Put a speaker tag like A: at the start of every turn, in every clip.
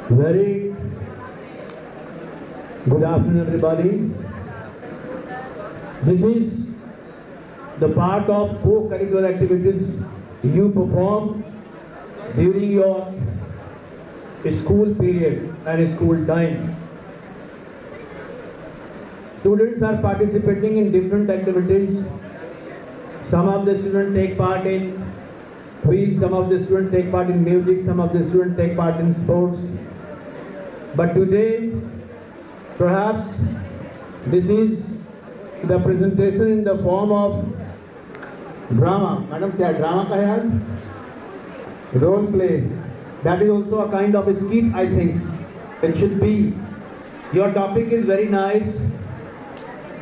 A: Very good afternoon, everybody. This is the part of co-curricular activities you perform during your school period and school time. Students are participating in different activities. Some of the students take part in quiz, some of the students take part in music, some of the students take part in sports. But today, perhaps this is the presentation in the form of drama. Madam, क्या drama का यार? Role play. That is also a kind of a skit, I think. It should be. Your topic is very nice.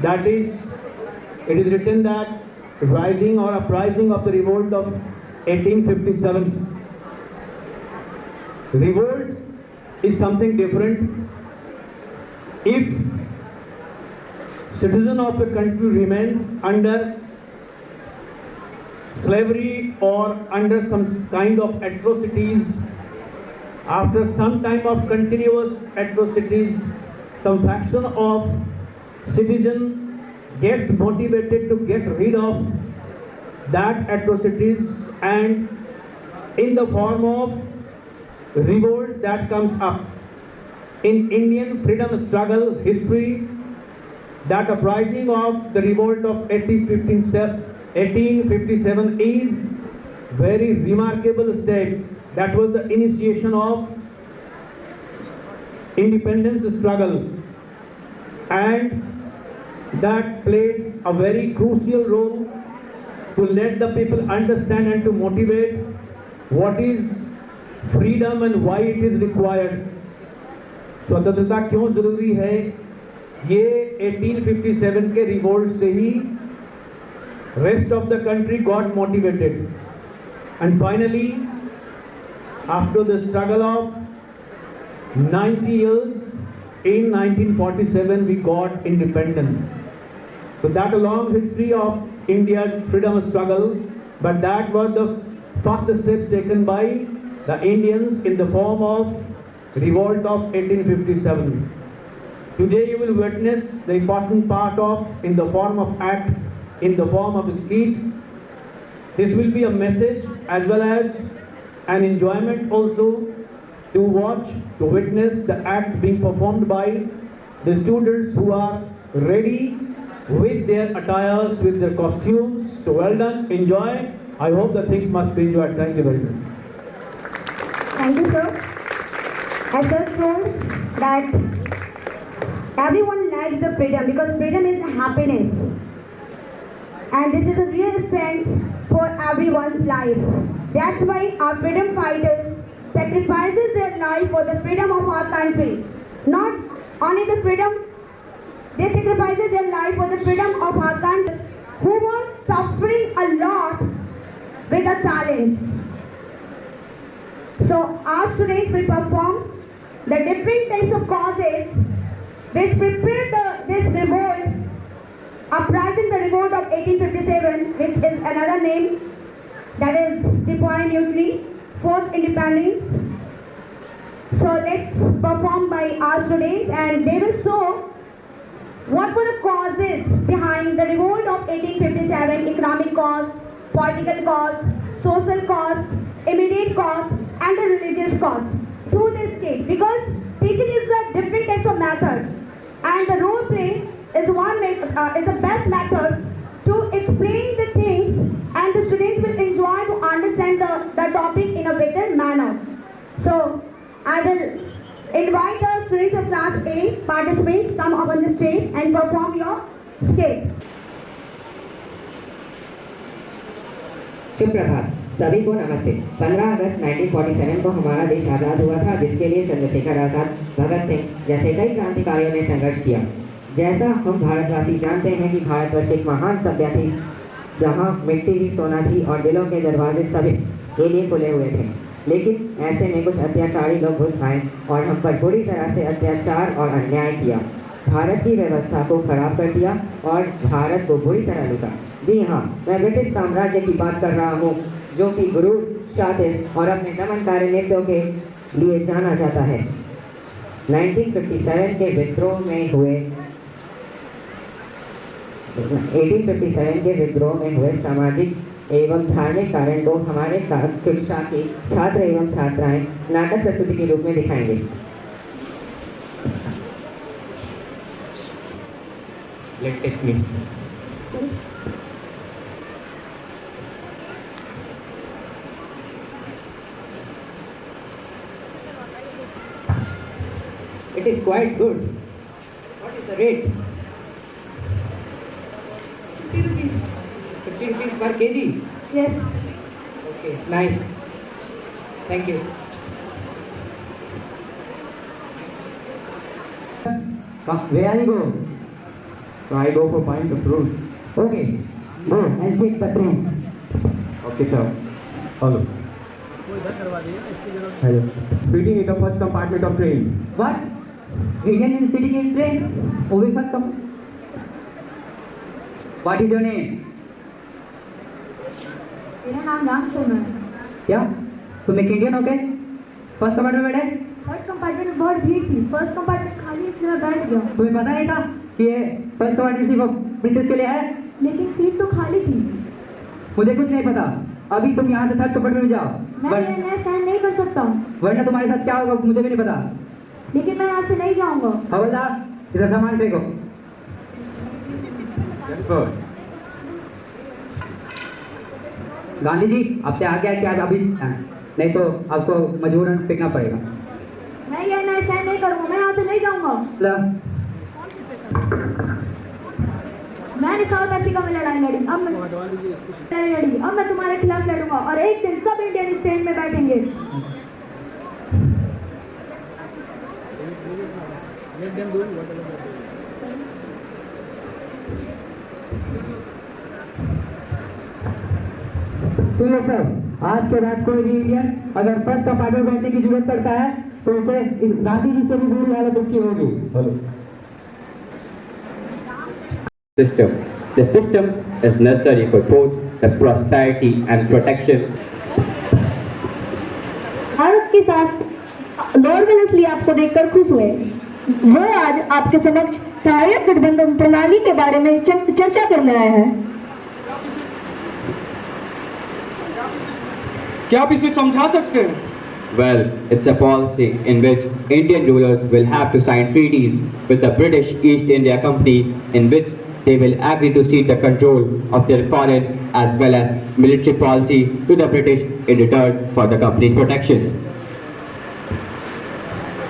A: That is, it is written that rising or uprising of the revolt of 1857. Revolt is something different. If citizen of a country remains under slavery or under some kind of atrocities, after some time of continuous atrocities, some faction of citizen gets motivated to get rid of that atrocities, and in the form of revolt that comes up. In Indian freedom struggle history, that uprising of the revolt of 1857 is very remarkable step. That was the initiation of independence struggle, and that played a very crucial role to let the people understand and to motivate what is freedom and why it is required. स्वतंत्रता क्यों जरूरी है, ये 1857 के revolt से ही rest of the country got motivated, and finally after the struggle of 90 years, in 1947 we got independent. So that a long history of India's freedom struggle, but that was the first step taken by the Indians in the form of revolt of 1857. Today you will witness the important part of in the form of act, in the form of skit. This will be a message as well as an enjoyment also to watch, to witness the act being performed by the students who are ready with their attires, with their costumes. So well done, enjoy. I hope the things must be enjoyed. Thank you very much.
B: Thank you, sir. As sir told that everyone likes the freedom because freedom is happiness. And this is a real strength for everyone's life. That's why our freedom fighters sacrifices their life for the freedom of our country. Not only the freedom, they sacrifices their life for the freedom of our country, who was suffering a lot with the silence. So our students will perform the different types of causes which prepared this revolt, uprising the revolt of 1857, which is another name, that is Sepoy Mutiny, forced independence. So let's perform by our students, and they will show what were the causes behind the revolt of 1857, economic cause, political cause, social cause, immediate cause, and the religious cause through this skit, because teaching is a different types of method, and the role play is the best method to explain the things, and the students will enjoy to understand the topic in a better manner. So I will invite the students of class A participants come up on the stage and perform your skit.
C: सुप्रभात, सभी को नमस्ते। 15 अगस्त 1947 को हमारा देश आज़ाद हुआ था, जिसके लिए चंद्रशेखर आज़ाद, भगत सिंह जैसे कई क्रांतिकारियों ने संघर्ष किया। जैसा हम भारतवासी जानते हैं कि भारतवर्ष एक महान सभ्यता थी, जहां मिट्टी भी सोना थी और दिलों के दरवाजे सभी के लिए खुले हुए थे। लेकिन ऐसे में कुछ अत्याचारी लोग घुस आए और हम पर बुरी तरह से अत्याचार और अन्याय किया। भारत की व्यवस्था को खराब कर दिया और भारत को बुरी तरह लूटा। जी हाँ, मैं ब्रिटिश साम्राज्य की बात कर रहा हूँ, जो कि गुरूर, शातिर और अपने दमनकारी नृत्यों के लिए जाना जाता है। 1957 के विद्रोह में हुए 1857 के विद्रोह में हुए सामाजिक एवं धार्मिक कारण को हमारे कक्षा के छात्र एवं छात्राएं नाटक प्रस्तुति के रूप में दिखाएंगे।
A: Latest me. It is quite good. What is the rate?
B: 50 rupees.
A: 50 rupees per kg.
B: Yes.
A: Okay, nice. Thank you.
D: Where are you going?
A: So I go for buying the fruits.
D: Okay, go and check the trains.
A: Okay, sir. Hello.
D: Hello.
A: Sitting in the first compartment of train.
D: What? Indian is sitting in train? Over first come. What is your name?
B: मेरा नाम राम शर्मा है।
D: क्या तुम एक Indian हो गए? First compartment में बैठे?
B: थर्ड कंपार्टमेंट में बहुत भीड़ थी। फर्स्ट कंपार्टमेंट खाली इसलिए मैं बैठ गया।
D: तुम्हें पता नहीं था कि ये फर्स्ट कंपार्टमेंट सिर्फ ब्रिटिश के लिए है?
B: लेकिन सीट तो खाली थी।
D: मुझे कुछ नहीं पता। अभी तुम यहाँ से थर्ड कंपार्टमेंट में जाओ।
B: मैं सहन नहीं कर सकता हूँ।
D: वरना तुम्हारे साथ क्या होगा मुझे भी नहीं पता।
B: लेकिन मैं यहाँ से नहीं जाऊँगा।
D: हवलदार इसका सामान फेंको।
A: Yes, sir.
D: गांधी जी आपसे आगे है कि आप अभी नहीं तो आपको मजबूरन फेंकना पड़ेगा।
B: मैं ये नहीं सहन नहीं करूँगा। मैं यहाँ से नहीं जाऊँगा। मैंने साउथ अफ्रीका में लड़ाई लड़ी। अब मैं तुम्हारे खिलाफ लड़ूंगा और एक दिन सब इंडियन स्टैंड में बैठेंगे।
D: सुनो सर, आज के बाद कोई भी इंडियन अगर फर्स्ट कंपार्टमेंट बैठने की जरूरत पड़ता है तो उसे इस गांधी जी से भी बुरी हालत उसकी होगी।
A: Hello.
E: System. The system is necessary for both the prosperity and protection.
B: Bharat के साथ लॉर्ड वेलेस्ली आपको देखकर खुश हुए। वो आज आपके समक्ष सहायक गठबंधन प्रणाली के बारे में चर्चा करने आए हैं।
F: क्या आप इसे समझा सकते हैं?
E: Well, it's a policy in which Indian rulers will have to sign treaties with the British East India Company in which they will agree to cede the control of their foreign as well as military policy to the British in return for the company's protection.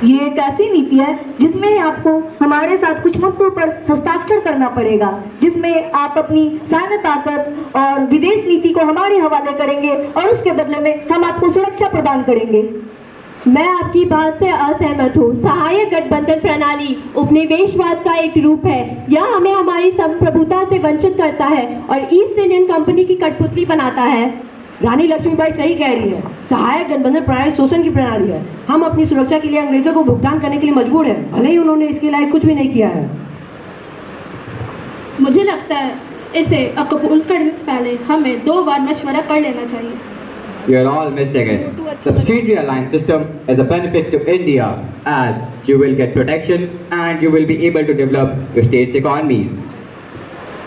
B: ये एक ऐसी नीति है जिसमें आपको हमारे साथ कुछ मुद्दों पर हस्ताक्षर करना पड़ेगा, जिसमें आप अपनी सैन्य ताकत और विदेश नीति को हमारे हवाले करेंगे और उसके बदले में हम आपको सुरक्षा प्रदान करेंगे।
G: मैं आपकी बात से असहमत हूँ। सहायक गठबंधन प्रणाली उपनिवेशवाद का एक रूप है। यह हमें हमारी संप्रभुता से वंचित करता है और ईस्ट इंडियन कंपनी की कठपुतली बनाता है।
H: रानी लक्ष्मीबाई सही कह रही है। सहायक गठबंधन प्रणाली शोषण की प्रणाली है। हम अपनी सुरक्षा के लिए अंग्रेजों को भुगतान करने के लिए मजबूर हैं, भले ही उन्होंने इसके लायक कुछ भी नहीं किया है।
G: मुझे लगता है इसे कबूल करने से पहले हमें 2 बार मशवरा कर लेना चाहिए।
E: You are all mistaken. Subsidiary alliance system is a benefit to India as you will get protection and you will be able to develop your state's economies.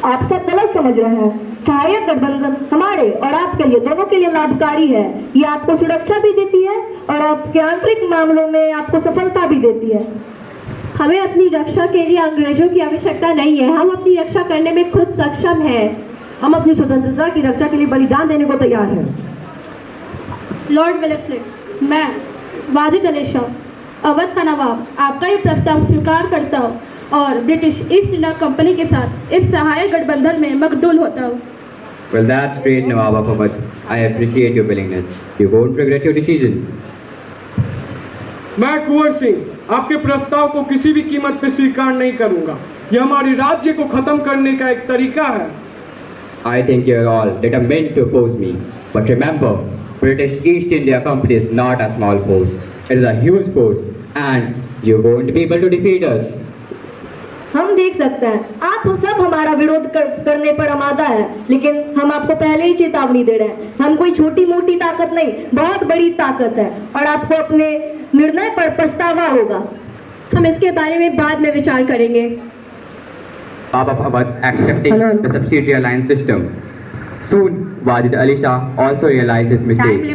B: आप सब गलत समझ रहे हैं। सहायक गठबंधन हमारे और आपके लिए दोनों के लिए लाभकारी है। ये आपको सुरक्षा भी देती है और आपके आंतरिक मामलों में आपको सफलता भी देती है।
G: हमें अपनी रक्षा के लिए अंग्रेजों की आवश्यकता नहीं है। हम अपनी रक्षा करने में खुद सक्षम हैं।
H: हम अपनी स्वतंत्रता की रक्षा के लिए बलिदान देने को तैयार हैं।
G: लॉर्ड वेलेस्ली, मैं वाजिद अली शाह, अवध का नवाब, आपका ये प्रस्ताव स्वीकार करता हूँ और ब्रिटिश ईस्ट इंडिया कंपनी के साथ इस सहायक गठबंधन में मकबूल होता हूँ।
E: Well, that's great, Nawab of Awadh. I appreciate your willingness. You won't regret your decision.
F: मैं कुंवर सिंह आपके प्रस्ताव को किसी भी कीमत पर स्वीकार नहीं करूंगा। यह हमारे राज्य को खत्म करने का एक तरीका है।
E: I think you're all determined to oppose me. But remember, British East India Company is not a small force. It is a huge force and you won't be able to defeat us.
B: हम देख सकते हैं आप सब हमारा विरोध करने पर आमादा है, लेकिन हम आपको पहले ही चेतावनी दे रहे हैं। हम कोई छोटी मोटी ताकत नहीं, बहुत बड़ी ताकत है और आपको अपने निर्णय पर पछतावा होगा। हम इसके बारे में बाद में विचार करेंगे।
E: Baba Fawad accepting the subsidiary alliance system. Soon, Wajid Ali Shah also realized his mistake.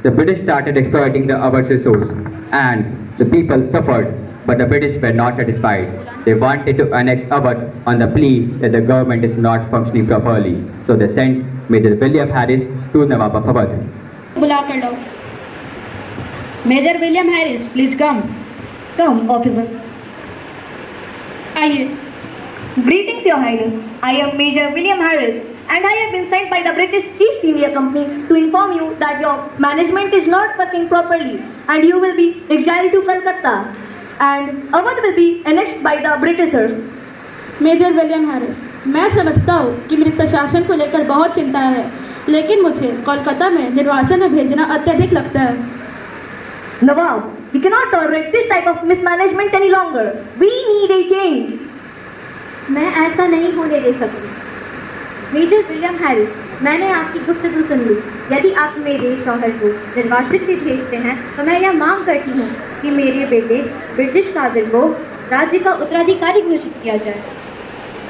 E: The British started exploiting the Awadh resource, and the people suffered, but the British were not satisfied. They wanted to annex Awadh on the plea that the government is not functioning properly. So they sent Major William Harris to Nawab Fawad.
G: बुला कर लो।
H: Major William Harris, please come. Come officer.
G: आइए।
B: Greetings, Your Highness. I am Major William Harris, and I have been sent by the British East India Company to inform you that your management is not working properly, and you will be exiled to Calcutta, and Awadh will be annexed by the Britishers.
G: Major William Harris, मैं समझता हूँ कि मेरे प्रशासन को लेकर बहुत चिंता है, लेकिन मुझे कोलकाता में निर्वासन में भेजना अत्यधिक लगता है।
B: Nawab, we cannot tolerate this type of mismanagement any longer. We need a change.
I: मैं ऐसा नहीं होने दे सकती। मेजर विलियम हैरिस, मैंने आपकी गुफ्तगू सुन ली। यदि आप मेरे शौहर को निर्वासित भी भेजते हैं तो मैं यह मांग करती हूँ कि मेरे बेटे ब्रिटिश कादिर को राज्य का उत्तराधिकारी घोषित किया जाए।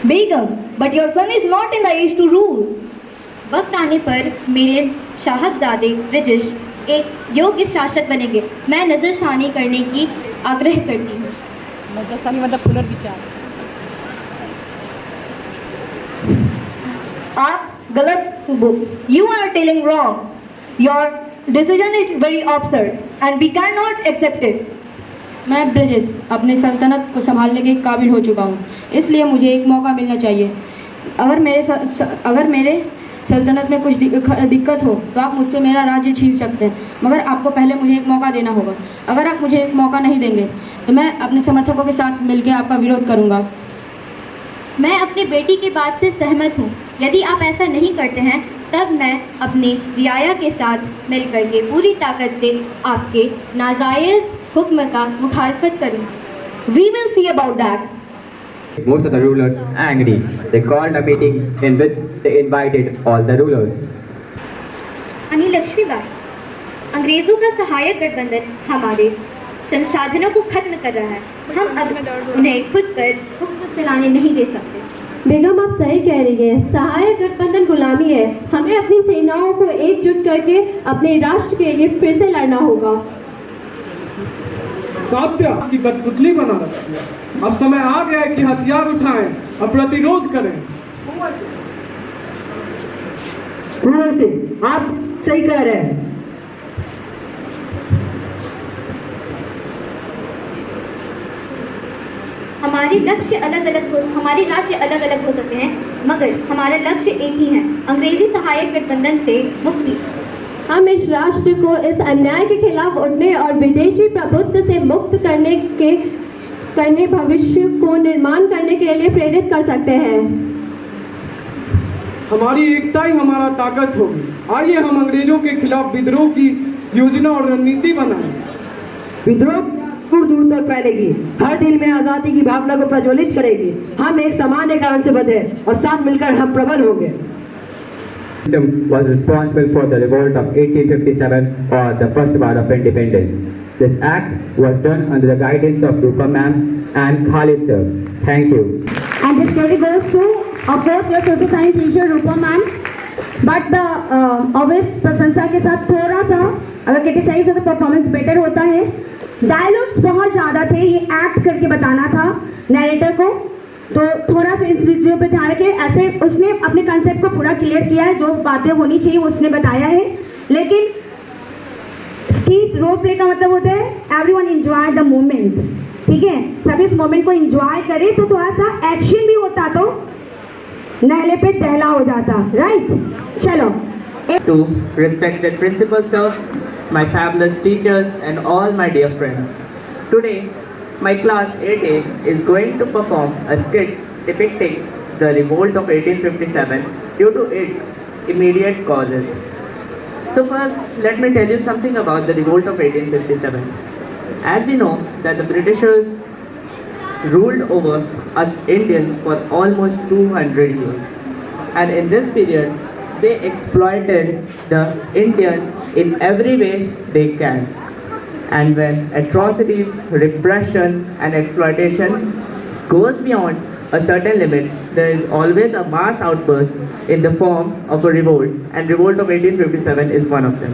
B: Begum, but your son is not in the age to rule.
I: वक्त आने पर मेरे साहबजादे ब्रिटिश एक योग्य शासक बनेंगे। मैं नज़रसानी करने की आग्रह करती हूँ।
G: मतलब पुनर्विचार।
B: आप गलत, you are telling wrong. Your decision is very absurd and we cannot accept it.
G: मैं ब्रिटिश अपने सल्तनत को संभालने के काबिल हो चुका हूँ, इसलिए मुझे एक मौका मिलना चाहिए। अगर मेरे सल्तनत में कुछ दिक्कत हो तो आप मुझसे मेरा राज्य छीन सकते हैं, मगर आपको पहले मुझे एक मौका देना होगा। अगर आप मुझे एक मौका नहीं देंगे तो मैं अपने समर्थकों के साथ मिलकर आपका विरोध करूँगा।
I: मैं अपनी बेटी की बात से सहमत हूँ। यदि आप ऐसा नहीं करते हैं तब मैं अपनी रियाया के साथ मिलकर के पूरी ताकत से आपके नाजायज़ हुक्म का मुखालफत करूँगा।
B: We will see about that.
E: Most of the rulers angry. They called a meeting in which they invited all the rulers.
I: रानी लक्ष्मीबाई, अंग्रेज़ों का सहायक गठबंधन हमारे संसाधनों को खत्म कर रहा है। हम अब उन्हें खुद पर हुक्म चलाने नहीं दे सकते।
B: बेगम, आप सही कह रही हैं। सहायक गठबंधन गुलामी है। हमें अपनी सेनाओं को एकजुट करके अपने राष्ट्र के लिए फिर से लड़ना होगा।
F: तात्या की कठपुतली बना रखी है। अब समय आ गया है कि हथियार उठाएं और प्रतिरोध करें।
H: कुंवर सिंह, आप सही कह रहे हैं।
I: हमारे राज्य अलग अलग हो सकते हैं, मगर हमारा लक्ष्य एक ही है, अंग्रेजी सहायक गठबंधन से मुक्ति।
B: हम इस राष्ट्र को इस अन्याय के खिलाफ उठने और विदेशी प्रभुत्व से मुक्त करने भविष्य को निर्माण करने के लिए प्रेरित कर सकते हैं।
F: हमारी एकता ही हमारा ताकत होगी। आइए हम अंग्रेजों के खिलाफ विद्रोह की योजना और रणनीति बनाएं।
H: विद्रोह दूर दूर तक फैलेगी, हर दिल में आजादी की भावना को प्रज्वलित करेगी। हम एक समान कारण से बंधे और साथ मिलकर हम प्रबल होंगे।
E: Was responsible for the revolt of 1857 or the first war of independence. This act was done under the guidance of Rupa ma'am and Khalid sir. Thank you.
B: And this credit goes to, of course, your social science teacher Rupa ma'am. But the obvious प्रशंसा के साथ थोड़ा सा अगर criticise हो तो performance better होता है। डायलॉग्स बहुत ज़्यादा थे, ये एक्ट करके बताना था नैरेटर को, तो थोड़ा सा इन चीज़ों पे ध्यान रखें। ऐसे उसने अपने कंसेप्ट को पूरा क्लियर किया है, जो बातें होनी चाहिए उसने बताया है। लेकिन स्कीट रोल प्ले का मतलब होता है एवरीवन एंजॉय द मोमेंट, ठीक है, सभी इस मोमेंट को एंजॉय करें, तो थोड़ा सा एक्शन भी होता तो नहले पे दहला हो जाता, राइट। चलो।
J: To respected principal sir, my fabulous teachers and all my dear friends. Today, my class 8A is going to perform a skit depicting the revolt of 1857 due to its immediate causes. So first, let me tell you something about the revolt of 1857. As we know that the Britishers ruled over us Indians for almost 200 years. And in this period, they exploited the Indians in every way they can. And when atrocities, repression, and exploitation goes beyond a certain limit, there is always a mass outburst in the form of a revolt, and revolt of 1857 is one of them.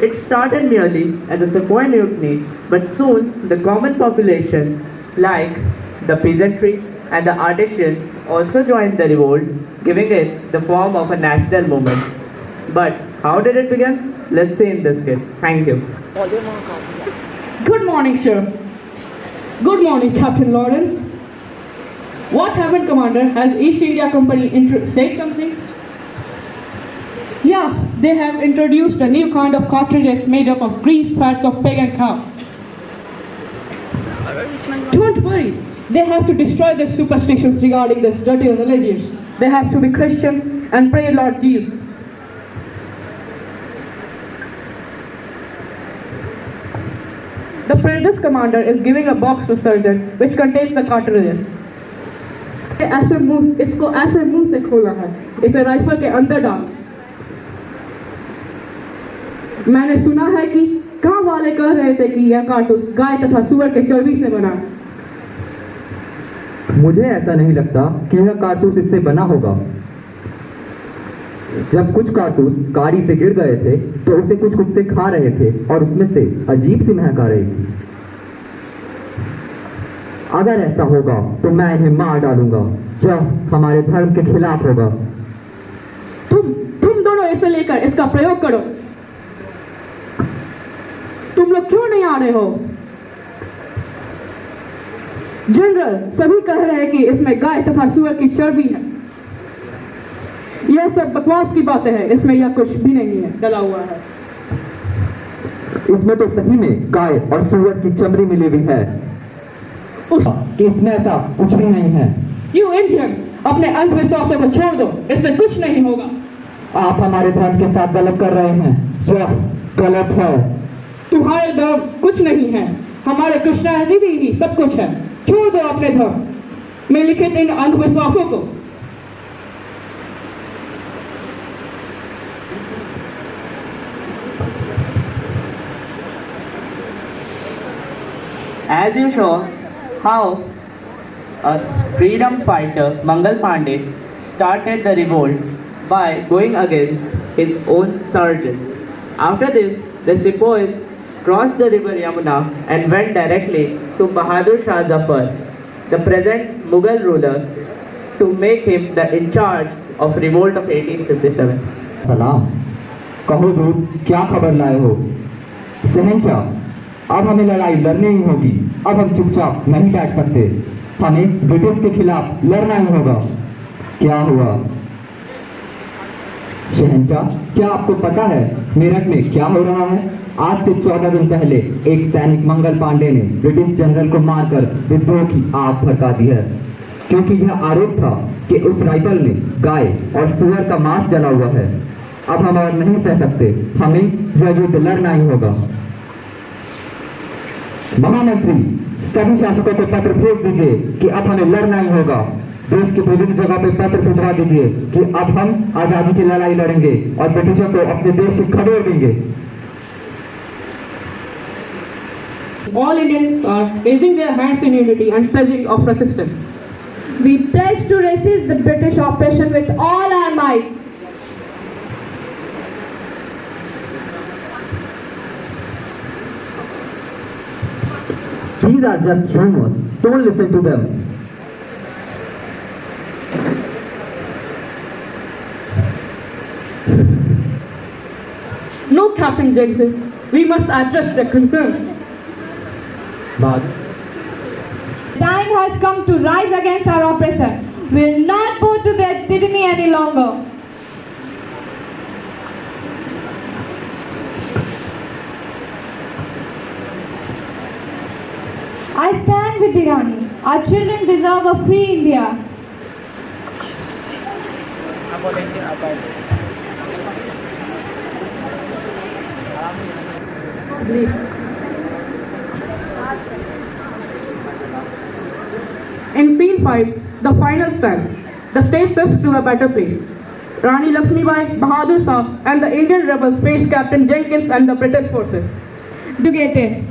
J: It started merely as a sepoy mutiny, but soon the common population, like the peasantry and the artisans, also joined the revolt, giving it the form of a national movement. But how did it begin? Let's see in this skit. Thank you.
K: Good morning, sir. Good morning, Captain Lawrence. What happened, Commander? Has East India Company said something? Yeah, they have introduced a new kind of cartridges made up of grease fats of pig and cow. Don't worry, they have to destroy the superstitions regarding this dirty religions. They have to be Christians and pray Lord Jesus. The British commander is giving a box to sergeant which contains the cartridges. इसको ऐसे मुंह से खोला है, इसे rifle के अंदर डाल। मैंने सुना है कि गांव वाले कह रहे थे कि यह कारतूस गाय तथा सुअर के चर्बी से बना।
L: मुझे ऐसा नहीं लगता कि यह कारतूस इससे बना होगा। जब कुछ कारतूस गाड़ी से गिर गए थे तो उसे कुछ कुत्ते खा रहे थे और उसमें से अजीब सी महक आ रही थी। अगर ऐसा होगा तो मैं इन्हें मार डालूंगा। यह हमारे धर्म के खिलाफ होगा।
K: तुम दोनों इसे लेकर इसका प्रयोग करो। तुम लोग क्यों नहीं आ रहे हो? जनरल, सभी कह रहे हैं कि इसमें गाय तथा सुअर की चर्बी है। यह सब बकवास की बातें हैं, इसमें यह कुछ भी नहीं है, डला हुआ है।
L: इसमें तो सही में गाय और सुअर की चमड़ी मिली हुई है। कि इसमें ऐसा कुछ भी नहीं है।
K: You Indians, अपने अंधविश्वासों को छोड़ दो, इससे कुछ नहीं होगा।
L: आप हमारे धर्म के साथ गलत कर रहे हैं, यह गलत है।
K: तुम्हारे धर्म कुछ नहीं है, हमारे क्रिश्चियनिटी ही सब कुछ है। छोड़ दो अपने धर्म में लिखित इन अंधविश्वासों को।
J: As you saw how a freedom fighter, Mangal Pandey, started the revolt by going against his own sergeant. After this, the sepoys crossed the river Yamuna and went directly to Bahadur Shah Zafar, the present Mughal ruler, to make him the in charge of revolt of 1857.
L: सलाम। कहो दूत, क्या खबर लाए हो? शहंशाह, अब हमें लड़ाई लड़नी ही होगी। अब हम चुपचाप नहीं बैठ सकते, हमें ब्रिटिश के खिलाफ लड़ना ही होगा। क्या हुआ? शहंशाह, क्या आपको पता है मेरठ में क्या हो रहा है? आज से 14 दिन पहले एक सैनिक मंगल पांडे ने ब्रिटिश जनरल को मारकर विद्रोह की आग भड़का दी है, क्योंकि यह आरोप था कि उस राइफल में गाय और सुअर का मांस जला हुआ है। अब हम और नहीं सह सकते, हमें यह युद्ध लड़ना ही होगा। महामंत्री, सभी शासकों को पत्र भेज दीजिए कि अब हमें लड़ना ही होगा। देश की विभिन्न जगह पे पत्र भिजवा दीजिए कि अब हम आजादी की लड़ाई लड़ेंगे और ब्रिटिशों को अपने देश से खदेड़ देंगे।
K: All Indians are raising their hands in unity and pledging of resistance.
G: We pledge to resist the British oppression with all our might.
L: These are just rumors. Don't listen to them.
K: No, Captain Jenkins, we must address their concerns.
L: But
B: Time has come to rise against our oppressor. We will not bow to their tyranny any longer. I stand with the Rani. Our children deserve a free India.
K: In scene 5, the final stand, the stage shifts to a better place. Rani Lakshmibai, Bahadur Shah and the Indian rebels face Captain Jenkins and the British forces.
B: Educated.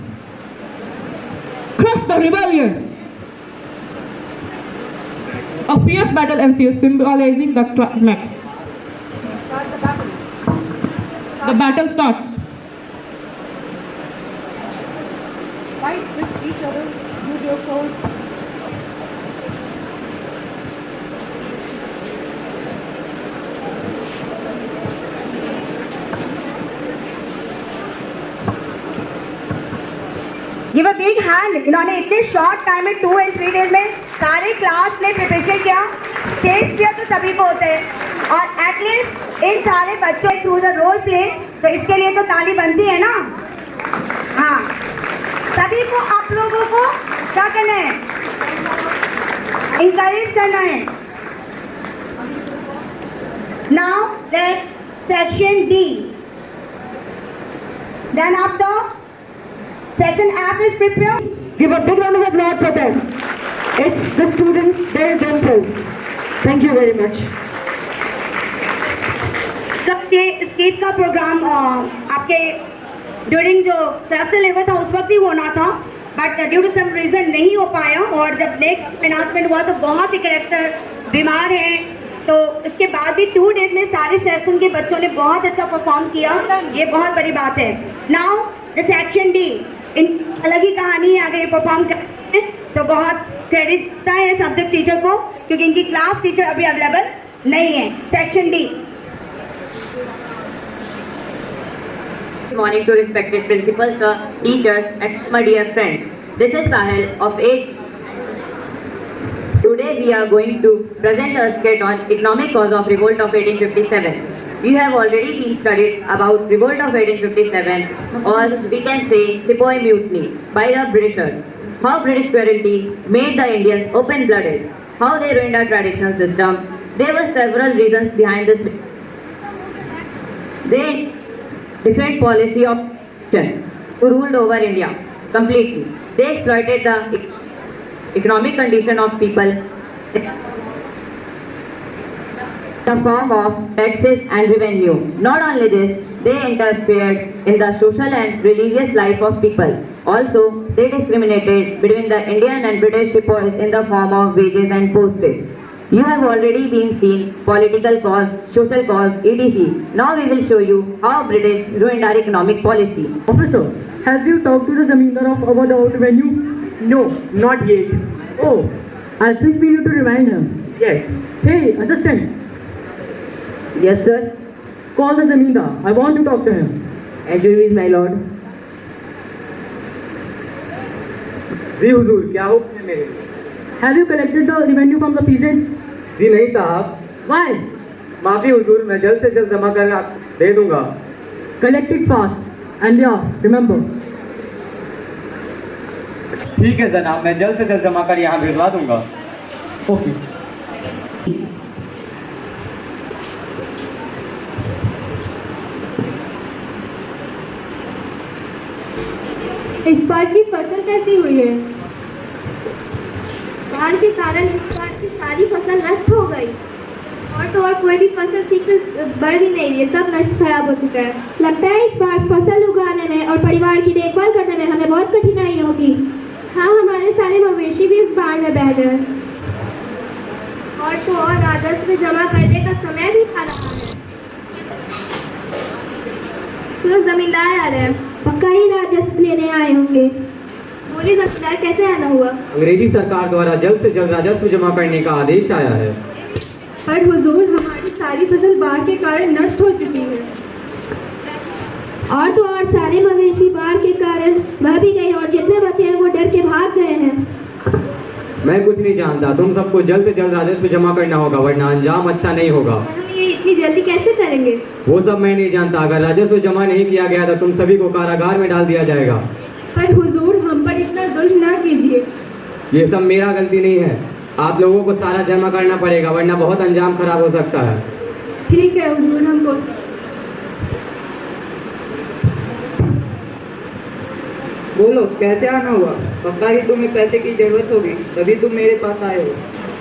K: suppress the rebellion. A fierce battle ensues, symbolizing the climax. The battle starts.
G: Fight with each other, use your sword.
B: Give a big hand. इन्होंने इतने short time में 2 and 3 days में सारे class ने preparation किया. Stage fear तो सभी को होते हैं और एटलीस्ट इन सारे बच्चों थ्रू द रोल प्ले, तो इसके लिए तो ताली बनती है ना. हाँ, सभी को आप लोगों को क्या करना है, इंकरेज करना है. Now let's section D. Then after Section F is prepared.
H: Give a big round of applause for them. It's the students, they themselves. Thank you very much.
B: Stage का प्रोग्राम आपके ड्यूरिंग जो क्लासल level था उस वक्त ही होना था, but due to some reason नहीं हो पाया. और जब नेक्स्ट अनाउंसमेंट हुआ तो बहुत से कैरेक्टर बीमार हैं, तो इसके बाद भी 2 days में सारे सेक्शन के बच्चों ने बहुत अच्छा परफॉर्म किया. ये बहुत बड़ी बात है. नाउ द सेक्शन डी, इन अलग ही कहानी है. अगर ये परफॉर्म करते हैं तो बहुत क्रेडिट है सब्जेक्ट टीचर को, क्योंकि इनकी क्लास टीचर अभी अवेलेबल नहीं है. Section D.
M: Good morning to respected principals, sir, teachers, and my dear friends. This is Sahil of 8. Today we are going to present a skit on economic cause of revolt of 1857. You have already been studied about revolt of 1857, or we can say Sepoy Mutiny by the Britishers. How British cruelty made the Indians open-blooded. How they ruined our traditional system. There were several reasons behind this. They different policy of who ruled over India completely. They exploited the economic condition of people in the form of taxes and revenue. Not only this, they interfered in the social and religious life of people. Also, they discriminated between the Indian and British sepoys in the form of wages and postage. You have already been seen political cause, social cause, etc. Now we will show you how British ruined our economic policy.
H: Officer, have you talked to the Zamindar of about the revenue?
J: No, not yet.
H: Oh, I think we need to remind him.
J: Yes.
H: Hey, assistant.
J: Yes, sir.
H: Call the Zamindar. I want to talk to him.
J: As you wish, my lord. जी हुजूर, क्या हुक्म है मेरे?
H: Have you collected the revenue from the peasants?
J: जी नहीं साहब.
H: Why?
J: माफी हुजूर, मैं जल्द से जल्द जमा कर दे दूंगा.
H: Collect it fast. And yeah, remember.
E: ठीक है जनाब, मैं जल्द से जल्द जमा कर यहाँ भिजवा दूंगा.
H: Okay.
G: इस बार की फसल कैसी हुई है?
I: बाढ़ के कारण इस बार की सारी फसल नष्ट हो गई, और तो और कोई भी फसल ठीक से बढ़ ही नहीं रही है, सब नष्ट खराब हो चुका है.
B: लगता है इस बार फसल उगाने में और परिवार की देखभाल करने में हमें बहुत कठिनाई होगी.
I: हाँ, हमारे सारे मवेशी भी इस बाढ़ में बह गए, और तो और राजस्व जमा करने का समय भी आ रहा है. तो जमींदार आ रहे हैं,
B: पक्का ही राजस्व लेने आए होंगे.
I: बोलिए जमींदार, कैसे आना हुआ?
L: अंग्रेजी सरकार द्वारा जल्द से जल्द राजस्व जमा करने का आदेश आया है.
G: पर हुजूर, हमारी सारी फसल बाढ़ के कारण नष्ट हो चुकी है.
B: और तो और सारे मवेशी बाढ़ के कारण बह भी गए, और जितने बचे हैं वो डर के भाग गए हैं.
L: मैं कुछ नहीं जानता. तुम सबको जल्द से जल्द राजस्व जमा करना होगा, वरना अंजाम अच्छा नहीं होगा.
I: हम ये इतनी जल्दी कैसे करेंगे?
L: वो सब मैं नहीं जानता. अगर राजस्व जमा नहीं किया गया तो तुम सभी को कारागार में डाल दिया जाएगा.
G: पर हुजूर, हम पर इतना जुल्म ना कीजिए.
L: ये सब मेरा गलती नहीं है. आप लोगों को सारा जमा करना पड़ेगा, वरना बहुत अंजाम खराब हो सकता है.
G: ठीक है हुजूर, हमको.
J: बोलो, कैसे आना हुआ? पक्का ही तुम्हें पैसे की जरूरत होगी, तभी तुम मेरे पास आए हो.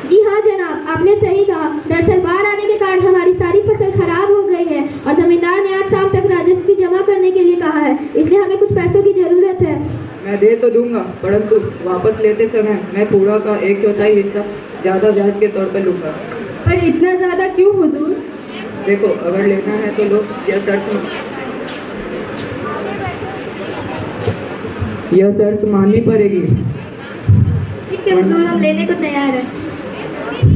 B: जी हाँ जनाब, आपने सही कहा. दरअसल बाढ़ आने के कारण हमारी सारी फसल खराब हो गई है, और जमींदार ने आज शाम तक राजस्व भी जमा करने के लिए कहा है, इसलिए हमें कुछ पैसों की जरूरत है.
J: मैं
C: दे तो दूंगा, परंतु वापस लेते समय मैं पूरा का 1/4 हिस्सा ज़्यादा ब्याज के तौर पर लूँगा।
K: पर इतना ज़्यादा क्यों हुजूर?
C: देखो, अगर लेना है तो लो, यह शर्त माननी पड़ेगी।
I: ठीक है हुजूर, हम लेने को तैयार हैं।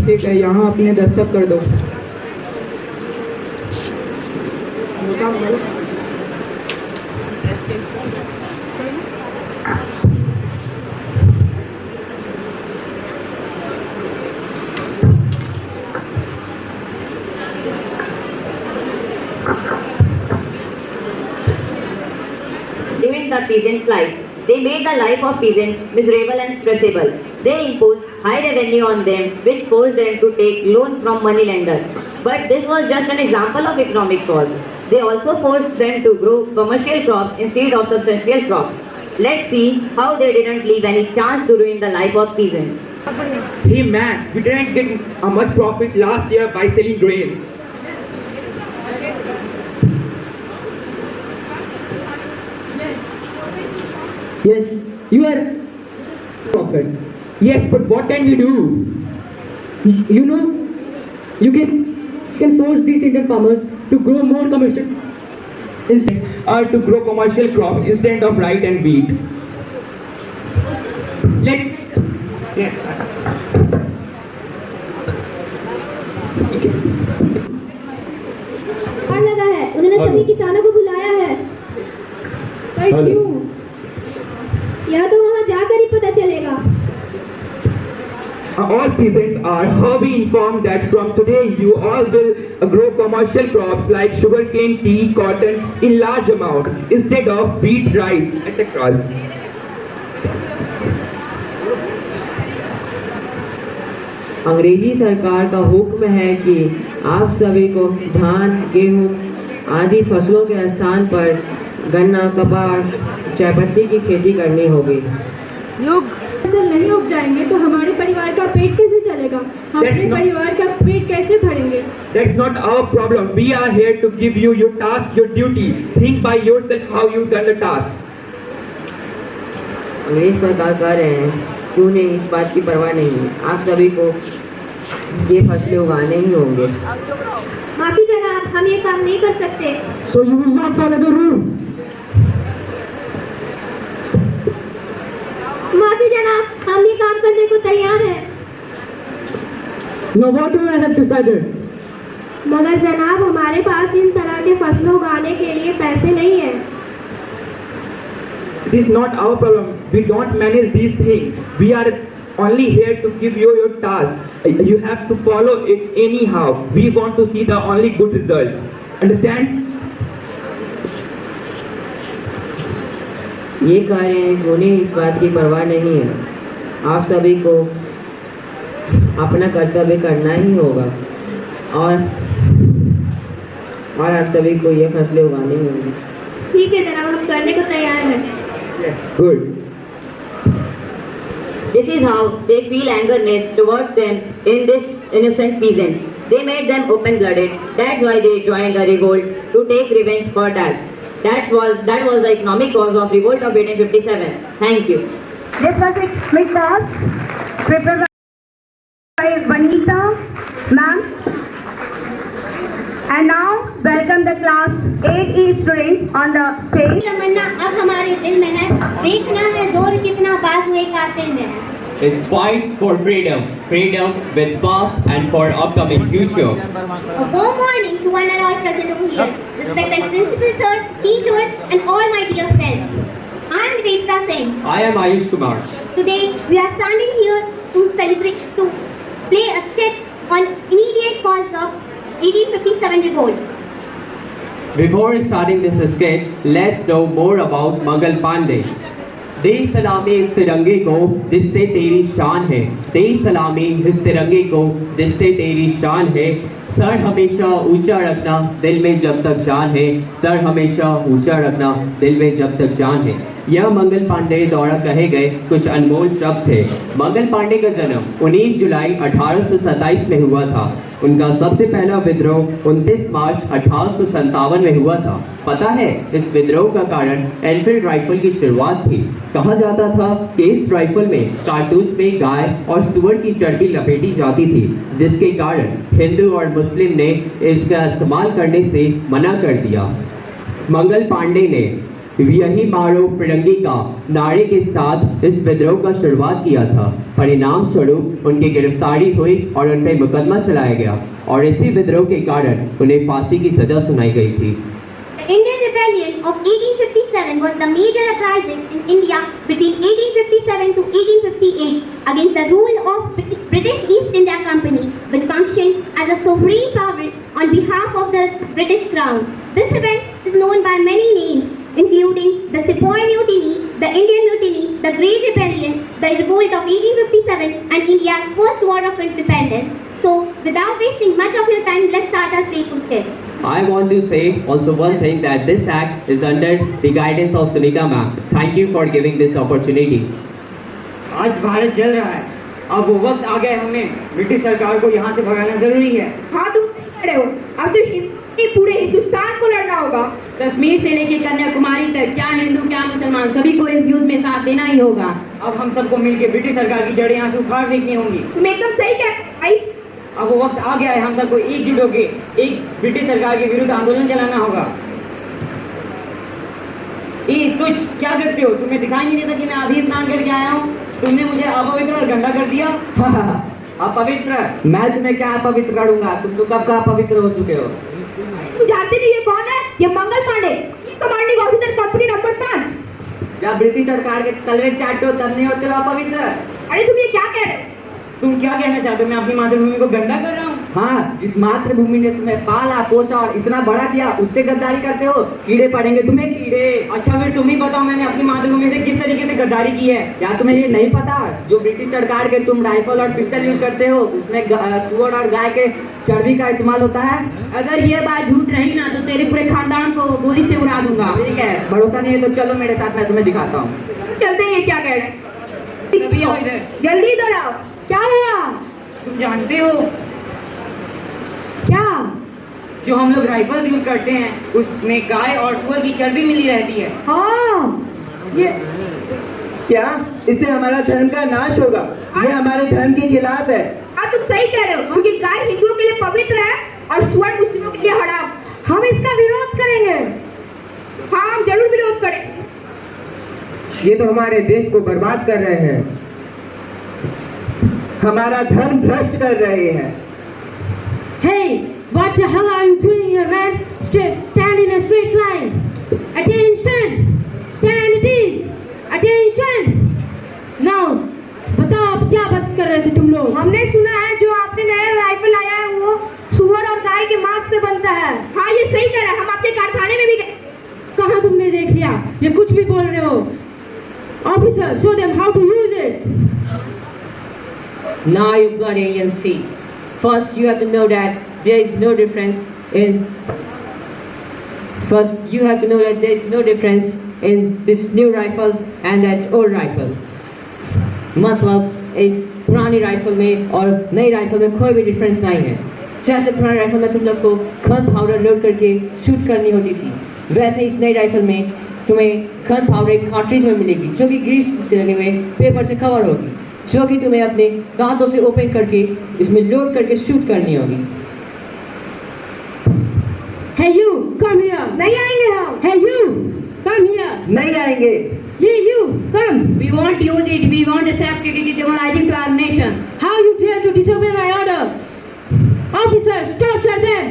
C: ठीक है, यहाँ अपने दस्तखत कर दो।
M: Ruined the peasants' life. They made the life of peasants miserable and stressable. They imposed high revenue on them, which forced them to take loans from moneylenders. But this was just an example of economic fraud. They also forced them to grow commercial crops instead of subsistential crops. Let's see how they didn't leave any chance to ruin the life of peasants.
E: Hey man, we didn't get a much profit last year by selling grains.
D: Yes, you are profit.
E: Yes, but what can we do?
D: You know, you can force these Indian farmers to grow more commercial
E: Or to grow commercial crop instead of rye and wheat.
I: और लगा है, उन्होंने सभी किसानों को बुलाया है।
K: पर क्यों?
I: यह तो वहाँ जाकर ही पता चलेगा।
E: All peasants are hereby informed that from today you all will grow commercial crops like sugarcane, tea, cotton in large amount instead of wheat, rice, etc.
C: अंग्रेजी सरकार का हुक्म है कि आप सभी को धान, गेहूं आदि फसलों के स्थान पर गन्ना, कपास, चायपत्ती की खेती करनी होगी।
K: लोग फसल नहीं उपजाएंगे तो हमारे परिवार का पेट कैसे चलेगा? हम अपने परिवार का पेट कैसे भरेंगे?
E: That's not our problem. We are here to give you your task, your duty. Think by yourself how you done the task.
C: अंग्रेज सरकार कह रहे हैं, क्यों नहीं, इस बात की परवाह नहीं है। आप सभी को ये फसलें उगाने ही होंगे।
I: माफी जनाब, हम ये काम नहीं कर सकते।
D: So you will not follow the rule.
I: माफी जनाब, हम ये काम करने को तैयार हैं।
D: Now what do I have decided?
I: मगर जनाब, हमारे पास इन तरह के फसलों उगाने के लिए पैसे नहीं है।
E: It is not our problem. We don't manage these things. We are only here to give you your task. You have to follow it anyhow. We want to see the only good results. Understand?
C: ये कह रहे हैं कि उन्हें इस बात की परवाह नहीं है। आप सभी को अपना कर्तव्य करना ही होगा और आप सभी को ये फसलें उगानी होंगी।
I: ठीक है जनाब, हम करने को तैयार हैं।
E: Good.
M: This is how they feel angerness towards them in this innocent peasants. They made them open-blooded. That's why they joined a revolt to take revenge for that. That was the economic cause of revolt of 1857. Thank you.
B: This was a quick class prepared by Vanita ma'am. And now welcome the class 8E students on the stage.
I: तमन्ना अब हमारे दिल में है, देखना है जोर कितना बाजुए कातिल में है।
E: It's fight for freedom. Freedom with past and for upcoming future.
I: A warm morning to one and all present over here. Respected principal sir, teachers and all my dear friends. I am Nivedita Singh.
E: I am Ayush Kumar.
I: Today we are standing here to celebrate, to play a skit on immediate cause of 1857 revolt.
E: Before starting this skit, let's know more about Mangal Pandey. दे सलामी इस तिरंगे को जिससे तेरी शान है, दे सलामी इस तिरंगे को जिससे तेरी शान है। सर हमेशा ऊंचा रखना दिल में जब तक जान है, सर हमेशा ऊंचा रखना दिल में जब तक जान है। यह मंगल पांडे द्वारा कहे गए कुछ अनमोल शब्द थे। मंगल पांडे का जन्म 19 जुलाई 1827 में हुआ था। उनका सबसे पहला विद्रोह 29 मार्च 1857 में हुआ था। पता है, इस विद्रोह का कारण एनफील्ड राइफल की शुरुआत थी। कहा जाता था कि इस राइफल में कारतूस में गाय और सुअर की चर्बी लपेटी जाती थी, जिसके कारण हिंदू और मुस्लिम ने इसका इस्तेमाल करने से मना कर दिया। मंगल पांडे ने यही मारो फिरंगी का नारे के साथ इस विद्रोह का शुरुआत किया था। परिणाम स्वरूप उनकी गिरफ्तारी हुई और उन पर मुकदमा चलाया गया और इसी विद्रोह के कारण उन्हें फांसी की सजा सुनाई गई थी।
I: The Indian Rebellion of 1857 was the major uprising in India between 1857 to 1858 against the rule of British East India Company, which functioned as a sovereign power on behalf of the British Crown. This event is known by many names, including the Sepoy Mutiny, the Indian Mutiny, the Great Rebellion, the Revolt of 1857, and India's first war of independence. So, without wasting much of your time, let's start our playful sketch.
E: I want to say also one thing, that this act is under the guidance of Sunita ma'am. Thank you for giving this opportunity.
N: आज भारत जल रहा है, अब वो वक्त आ गया है, हमें ब्रिटिश सरकार को यहाँ से भगाना जरूरी है।
B: हाँ, तुम सही कह रहे हो। अब सिर्फ पूरे हिंदुस्तान को लड़ना होगा।
H: कश्मीर से लेके कन्याकुमारी तक, क्या हिंदू क्या मुसलमान, सभी को इस युद्ध में साथ देना ही होगा।
N: अब हम सबको मिलकर ब्रिटिश सरकार की जड़ें यहाँ से उखाड़ फेंकनी होंगी।
B: तुम एकदम सही कह रहे हो भाई।
N: अब वो वक्त आ गया है, हम सबको एकजुट होकर एक ब्रिटिश सरकार के विरुद्ध आंदोलन चलाना होगा। तुझ क्या करते हो? तुम्हें दिखाई नहीं देता कि मैं अभी स्नान करके आया हूँ? तुमने मुझे अपवित्र और गंदा कर दिया।
C: अपवित्र? मैं तुम्हें क्या अपवित्र करूंगा? तुम तो कब का अपवित्र हो चुके हो।
B: तुम जानते नहीं ये कौन है? ये Mangal Pandey, commanding officer company number 5।
C: जब ब्रिटिश सरकार के तलवे चाटते हो तब नहीं होते हो अपवित्र।
B: अरे तुम ये क्या कह रहे हो?
N: तुम क्या कहना चाहते हो? मैं अपनी मातृभूमि को गंदा कर रहा हूँ?
C: हाँ, जिस मातृभूमि ने तुम्हें पाला पोसा और इतना बड़ा किया, उससे गद्दारी करते हो। कीड़े पड़ेंगे तुम्हें, कीड़े।
N: अच्छा, फिर तुम ही बताओ मैंने अपनी मातृभूमि से किस तरीके से गद्दारी की है।
C: क्या तुम्हें ये नहीं पता, जो ब्रिटिश सरकार के तुम राइफल और पिस्टल यूज करते हो, उसमें सुअर और गाय के चर्बी का इस्तेमाल होता है।
H: अगर ये बात झूठ रही ना तो तेरे पूरे खानदान को गोली से उड़ा दूंगा।
C: ठीक है, भरोसा नहीं है तो चलो मेरे साथ, मैं तुम्हें दिखाता हूँ।
B: चलते हैं। ये क्या कह रहे हैं? जल्दी इधर आओ। क्या हुआ?
N: तुम जानते हो
B: क्या?
N: जो हम लोग राइफल्स यूज करते हैं उसमें गाय और सुअर की चर्बी मिली रहती है।
B: हाँ, ये
D: क्या इससे हमारा धर्म का नाश होगा? ये हमारे धर्म के खिलाफ है।
B: हाँ, तुम सही कह रहे हो, क्योंकि गाय हिंदुओं के लिए पवित्र है और सुअर मुस्लिमों के लिए हराम। हम इसका विरोध करेंगे। हाँ, हम जरूर विरोध करेंगे।
D: ये तो हमारे देश को बर्बाद कर रहे हैं, हमारा धर्म भ्रष्ट कर रहे हैं।
G: Hey, what the hell are you doing here, man? Stand in a straight line. Attention! Stand it is. Attention! Now, बताओ आप क्या बात कर रहे थे तुम लोग?
B: हमने सुना है जो आपने नया राइफल लाया है वो सुअर और गाय के मांस से बनता है। हाँ, ये सही कह रहा है। हम आपके कारखाने में भी गए।
G: कहाँ तुमने देख लिया? ये कुछ भी बोल रहे हो। Officer, show them how to use it.
H: Now you bloody Indians see. First, you have to know that there is no difference in. First, you have to know that there is no difference in this new rifle and that old rifle. मतलब इस पुरानी rifle में और नई rifle में कोई भी difference नहीं है। जैसे पुरानी राइफल में तुम लोग को गन पाउडर लोड करके शूट करनी होती थी, वैसे इस नई राइफल में तुम्हें गन पाउडर एक कार्ट्रिज में मिलेगी, जो कि ग्रीस से लगे हुए पेपर से कवर होगी, जो कि तुम्हें अपने दांतों से ओपन करके इसमें लोड करके शूट करनी होगी।
G: Hey you, come here.
B: नहीं आएंगे हम।
G: Hey you, come here.
D: नहीं आएंगे।
G: Yeah, you, come.
H: We won't use it. We won't accept it. It is demoralizing to our nation.
G: How you dare to disobey my order? Officers, torture them.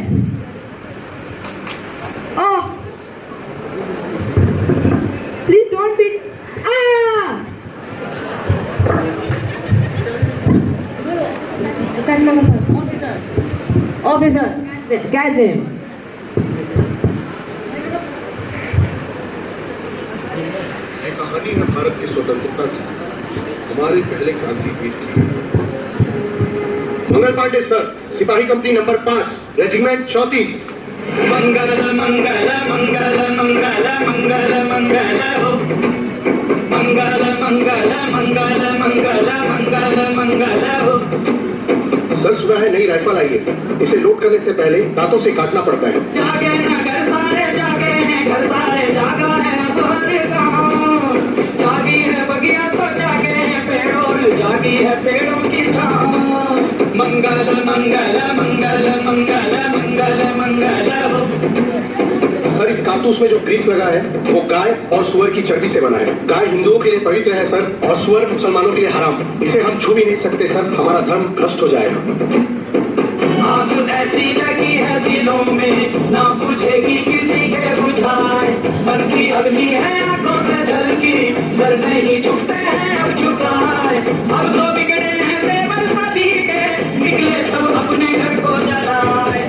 B: Oh, please don't beat.
G: Ah!
H: Officer, catch him.
O: कहानी है भारत की स्वतंत्रता की। हमारे पहले क्रांतिवीर की।
P: Mangal Pandey sir, सिपाही company number 5, regiment 34।
Q: मंगल मंगल मंगल मंगल मंगल मंगल हो, मंगल मंगल मंगल मंगल मंगल मंगल हो।
P: सर सुना है नई राइफल आई है, इसे लोड करने से पहले दांतों से काटना पड़ता है।
Q: जागे न घर सारे जागे हैं, घर सारे जागा है बाहर गाँव। जागी है बगिया तो जागे हैं पेड़ों, जागी है पेड़ों की छाँव। मंगल मंगल मंगल मंगल मंगल मंगल हो।
P: सर इस कारतूस में जो ग्रीस लगा है वो गाय और सुअर की चर्बी से बना है। गाय हिंदुओं के लिए पवित्र है सर, और सुअर मुसलमानों के लिए हराम। इसे हम छू भी नहीं सकते सर, हमारा धर्म भ्रष्ट हो जाएगा।
Q: आग ऐसी लगी है दिलों में, ना पूछेगी किसी के बुझाए। मन की अग्नि है आंखों से झलकी, सर नहीं झुकते हैं अब झुकाए। अब तो बिगड़े हैं तेवर सभी के, निकले सब अपने घर को जलाए।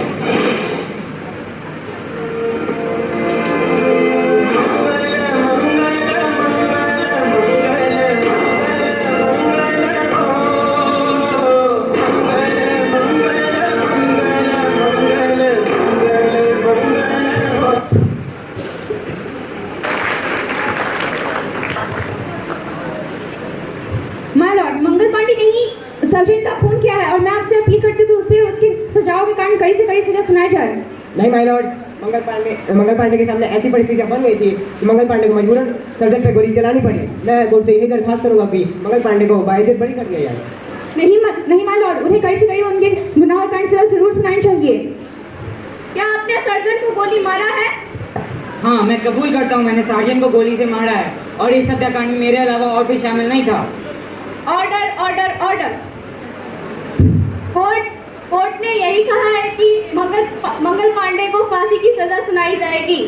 B: माय लॉर्ड, मंगल पांडे कहीं सर्जन का खून किया है और मैं आपसे अपील करती हूँ कि उसे उसकी सजाओं के कारण कड़ी से कड़ी सजा सुनाई जाए।
D: नहीं माय लॉर्ड, मंगल पांडे के सामने ऐसी परिस्थितियां बन गई थी कि मंगल पांडे को मजबूरन सर्जन पे गोली चलानी पड़ी। मैं कोर्ट से यही दरखास्त करूंगा कि मंगल पांडे को बाइज्जत बरी कर दिया जाए।
B: नहीं माय लॉर्ड, उन्हें कड़ी से कड़ी उनके गुनाहों के कारण सजा जरूर सुनानी चाहिए।
G: क्या आपने सर्जन को गोली मारा है?
N: हाँ, मैं कबूल करता हूँ, मैंने सार्जन को गोली से मारा है और इस हत्याकांड में मेरे अलावा और कोई शामिल नहीं था।
G: Order order order. कोर्ट ने यही कहा है कि मंगल पांडे को फांसी की सजा सुनाई जाएगी।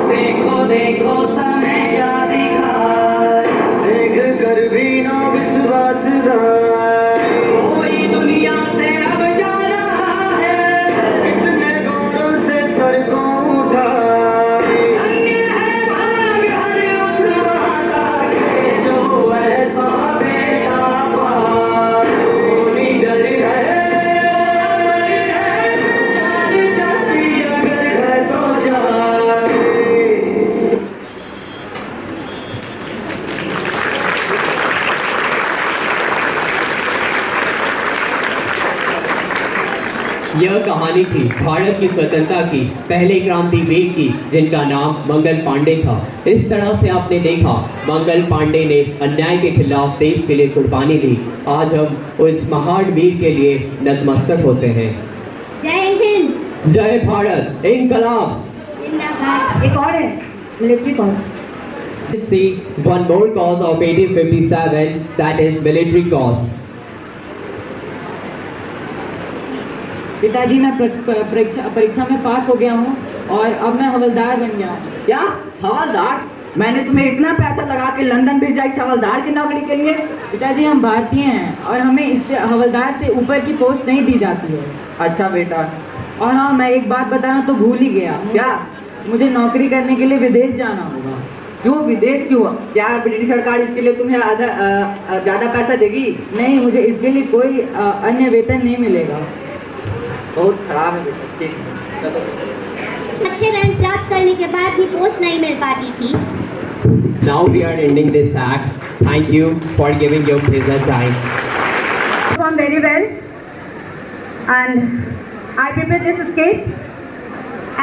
Q: देखो देखो समय क्या दिखाए, देख कर भी ना विश्वास गाए। कोई दुनिया से अब जा रहा है, इतने गौरव से सर को उठाए। धन्य है भाग हर उस माता के जो ऐसा बेटा पाए। कोई डर है जाती अगर है तो जाए।
E: यह कहानी थी भारत की स्वतंत्रता की पहले क्रांतिवीर की, जिनका नाम मंगल पांडे था। इस तरह से आपने देखा मंगल पांडे ने अन्याय के खिलाफ देश के लिए कुर्बानी दी। आज हम उस महान वीर के लिए नतमस्तक होते हैं।
B: जय हिंद,
E: जय भारत, इनकलाब।
B: एक और है military cause.
E: Let's see one more cause of 1857, that is military cause.
N: पिताजी, मैं परीक्षा में पास हो गया हूँ और अब मैं हवलदार बन गया हूँ।
M: क्या हवलदार? मैंने तुम्हें इतना पैसा लगा के लंदन भेजा इस हवलदार की नौकरी के लिए?
N: पिताजी, हम भारतीय हैं और हमें इस हवलदार से ऊपर की पोस्ट नहीं दी जाती है।
M: अच्छा बेटा।
N: और हाँ, मैं एक बात बताना तो भूल ही गया।
M: क्या?
N: मुझे नौकरी करने के लिए विदेश जाना होगा।
M: क्यों विदेश क्यों? क्या ब्रिटिश सरकार इसके लिए तुम्हें ज़्यादा पैसा देगी?
N: नहीं, मुझे इसके लिए कोई अन्य वेतन नहीं मिलेगा।
M: बहुत खराब है बेटा। ठीक है, चलो।
I: अच्छे रैंक प्राप्त करने के बाद भी पोस्ट नहीं मिल पाती थी।
E: Now we are ending this act. Thank you for giving your precious time.
B: Perform very well, and I prepared this sketch,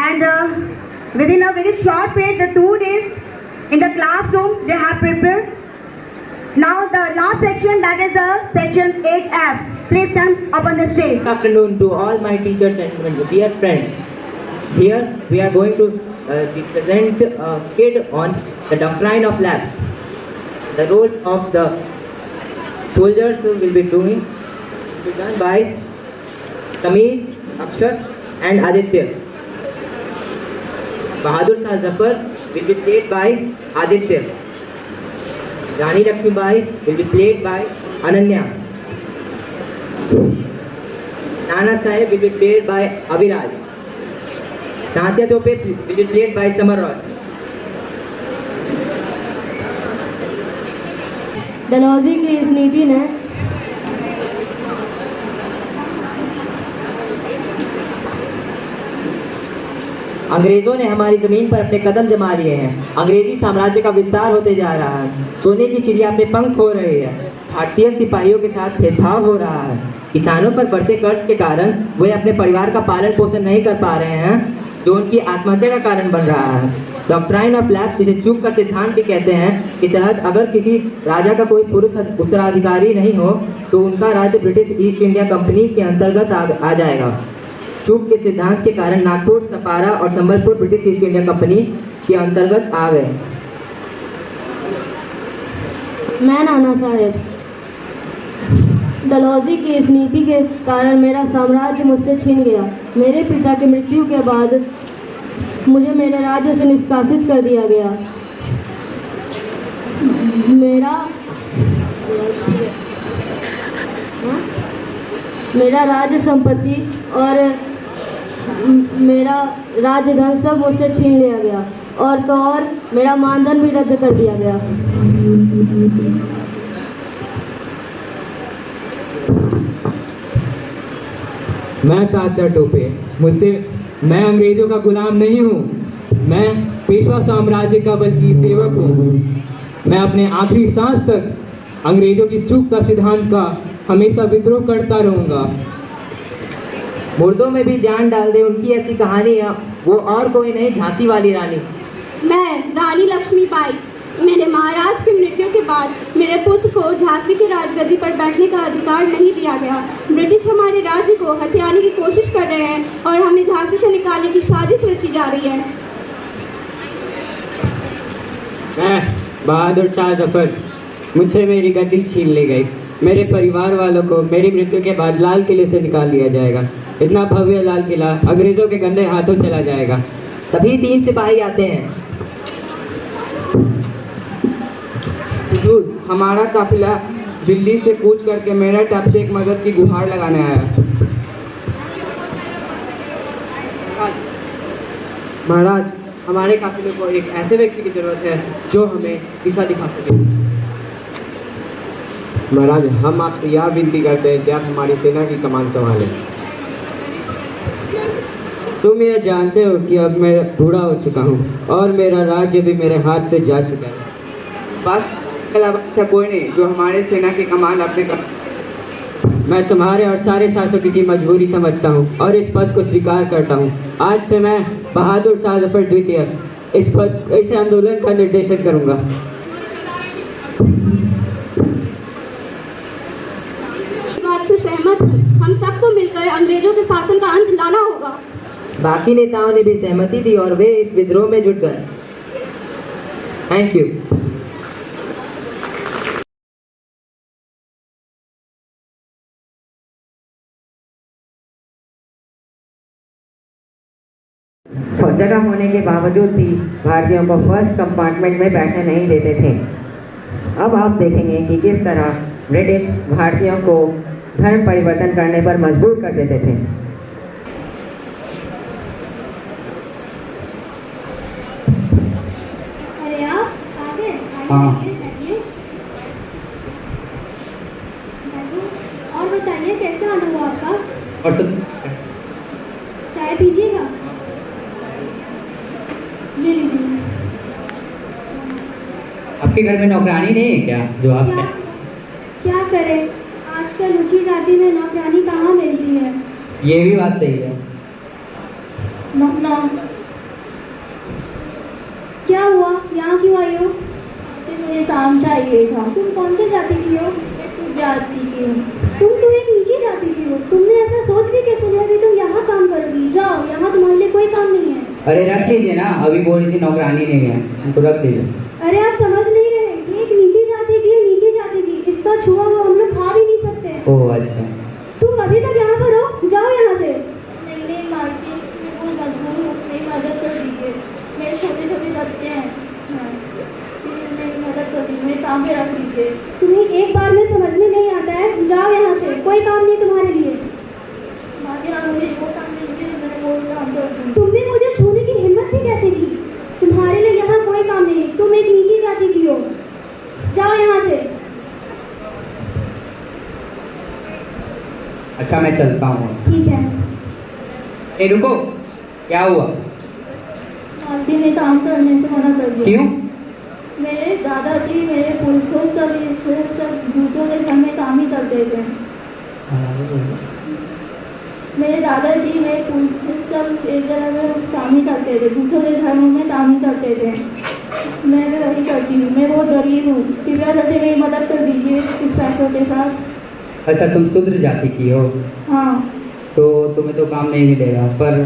B: and within a very short period, the 2 days in the classroom they have prepared. Now the last section, that is section 8F. Please stand up on the stage.
H: Good afternoon to all my teachers and dear friends. Here we are going to present a skit on the doctrine of lapse. The role of the soldiers will be done by Sameer, Akshat and Aditya. Bahadur Shah Zafar will be played by Aditya. Rani Lakshmibai will be played by Ananya. Nana Sahib will be played by Abhiraj.
C: Tatya Tope will be played by Samar Roy.
R: Dalhousie की इस नीति ने
C: अंग्रेजों ने हमारी जमीन पर अपने कदम जमा लिए हैं। अंग्रेजी साम्राज्य का विस्तार होते जा रहा है। सोने की चिड़िया अपने पंख खो रही है। भारतीय सिपाहियों के साथ भेदभाव हो रहा है। किसानों पर बढ़ते कर्ज के कारण वे अपने परिवार का पालन पोषण नहीं कर पा रहे हैं, जो उनकी आत्महत्या का कारण बन रहा है। डॉक्ट्राइन ऑफ लैप्स, जिसे चूक का सिद्धांत भी कहते हैं, के तहत अगर किसी राजा का कोई पुरुष उत्तराधिकारी नहीं हो तो उनका राज्य ब्रिटिश ईस्ट इंडिया कंपनी के अंतर्गत आ जाएगा। चूक के सिद्धांत के कारण नागपुर, सपारा और Sambalpur British east India company के अंतर्गत आ गए।
R: मैं नाना साहेब, डलहौजी की इस नीति के कारण मेरा साम्राज्य मुझसे छिन गया। मेरे पिता की मृत्यु के बाद मुझे मेरे राज्य से निष्कासित कर दिया गया। मेरा राज्य संपत्ति और मेरा राजधन सब मुझसे छीन लिया गया, और तो और मेरा मानधन भी रद्द कर दिया गया।
S: मैं तात्या टोपे, मैं अंग्रेजों का गुलाम नहीं हूँ। मैं पेशवा साम्राज्य का बल्कि सेवक हूँ। मैं अपने आखिरी सांस तक अंग्रेजों की चूक का सिद्धांत का हमेशा विद्रोह करता रहूँगा।
C: मुर्दों में भी जान डाल दे, उनकी ऐसी कहानी है। वो और कोई नहीं, झांसी वाली रानी।
G: मैं रानी लक्ष्मीबाई। मेरे महाराज की मृत्यु के बाद मेरे पुत्र को झांसी की राजगद्दी पर बैठने का अधिकार नहीं दिया गया। ब्रिटिश हमारे राज्य को हथियाने की कोशिश कर रहे हैं और हमें झांसी से निकालने की साजिश रची जा रही है।
T: मैं बहादुर शाह जफर, मुझसे मेरी गद्दी छीन ली गई। मेरे परिवार वालों को मेरी मृत्यु के बाद लाल किले से निकाल दिया जाएगा। इतना भव्य लाल किला अंग्रेजों के गंदे हाथों चला जाएगा।
C: तभी 3 सिपाही आते हैं।
T: हुजूर, हमारा काफिला दिल्ली से कूच करके मेरठ आपसे एक मदद की गुहार लगाने आया। महाराज, हमारे काफिले को एक ऐसे व्यक्ति की जरूरत है जो हमें दिशा दिखा सके।
U: महाराज, हम आपसे यह विनती करते हैं कि आप हमारी सेना की कमान संभालें।
T: तुम यह जानते हो कि अब मैं बूढ़ा हो चुका हूँ और मेरा राज्य भी मेरे हाथ से जा चुका है। बात के अलावा ऐसा कोई नहीं जो हमारे सेना की कमान अपने मैं तुम्हारे और सारे शासकों की मजबूरी समझता हूँ और इस पद को स्वीकार करता हूँ। आज से मैं बहादुर शाह जफर द्वितीय इस आंदोलन का निर्देशन करूँगा।
G: बात से सहमत हूँ। हम सबको मिलकर अंग्रेजों के शासन का अंत लाना होगा।
C: बाकी नेताओं ने भी सहमति दी और वे इस विद्रोह में जुट गए। Thank you. जगह होने के बावजूद भी भारतीयों को फर्स्ट कंपार्टमेंट में बैठने नहीं देते थे। अब आप देखेंगे कि किस तरह ब्रिटिश भारतीयों को धर्म परिवर्तन करने पर मजबूर कर देते थे।
G: अरे आप आ गए?
S: हाँ।
G: और बताइए कैसा आना हुआ आपका?
S: और तो
G: चाय पीजिएगा? ले लीजिए।
S: आपके घर में नौकरानी नहीं है क्या जो आप
G: क्या करें, आजकल ऊंची जाति में नौकरानी कहाँ मिलती है।
S: ये भी बात सही है।
G: नौकरा क्या हुआ, यहाँ क्यों आई हो? मुझे काम चाहिए था। तुम कौन से जाति की हो? जाति की हूँ। तुम तो एक नीची जाति की हो। तुमने ऐसा सोच भी कैसे लिया कि तुम यहाँ काम करोगी? जाओ, यहाँ तुम्हारे लिए कोई काम नहीं है।
S: अरे रख लीजिए ना, अभी बोल रही थी नौकरानी नहीं है, उनको रख लीजिए।
G: अरे आप समझ नहीं रहे, ये एक नीची जाति की है, नीची जाति की। इसका छुआ हुआ हम लोग खा भी नहीं सकते।
S: ओह अच्छा।
G: तुम अभी तक यहाँ पर हो, जाओ यहाँ से। नहीं मालती, मैं बहुत मजबूर हूँ, मेरी मदद कर दीजिए। मेरे छोटे छोटे बच्चे हैं, मेरी मदद कर दीजिए, मेरे काम पे रख लीजिए। तुम्हें एक बार में समझ में नहीं आता है, जाओ यहाँ से, कोई काम नहीं तुम्हारे लिए। मुझे वो काम दीजिए, मैं वो काम कर दूँ। तुमने मुझे छू
B: जाओ यहाँ से।
T: अच्छा मैं चलता हूँ।
B: ठीक है।
T: ए रुको, क्या हुआ?
G: आंटी ने काम करने से मना कर दिया।
T: क्यों?
G: मेरे दादाजी मेरे पुरखों सब दूसरों के घर में काम ही करते थे। मेरे दादाजी मेरे पुरखों सब एक जगह में काम ही करते थे, दूसरों के घरों में काम ही करते थे। मैं भी वही करती हूँ। मैं बहुत गरीब हूँ, कृपया करके मेरी मदद कर दीजिए कुछ पैसों के साथ।
T: अच्छा तुम शूद्र जाति की हो
G: हाँ।
T: तो तुम्हें तो काम नहीं मिलेगा, पर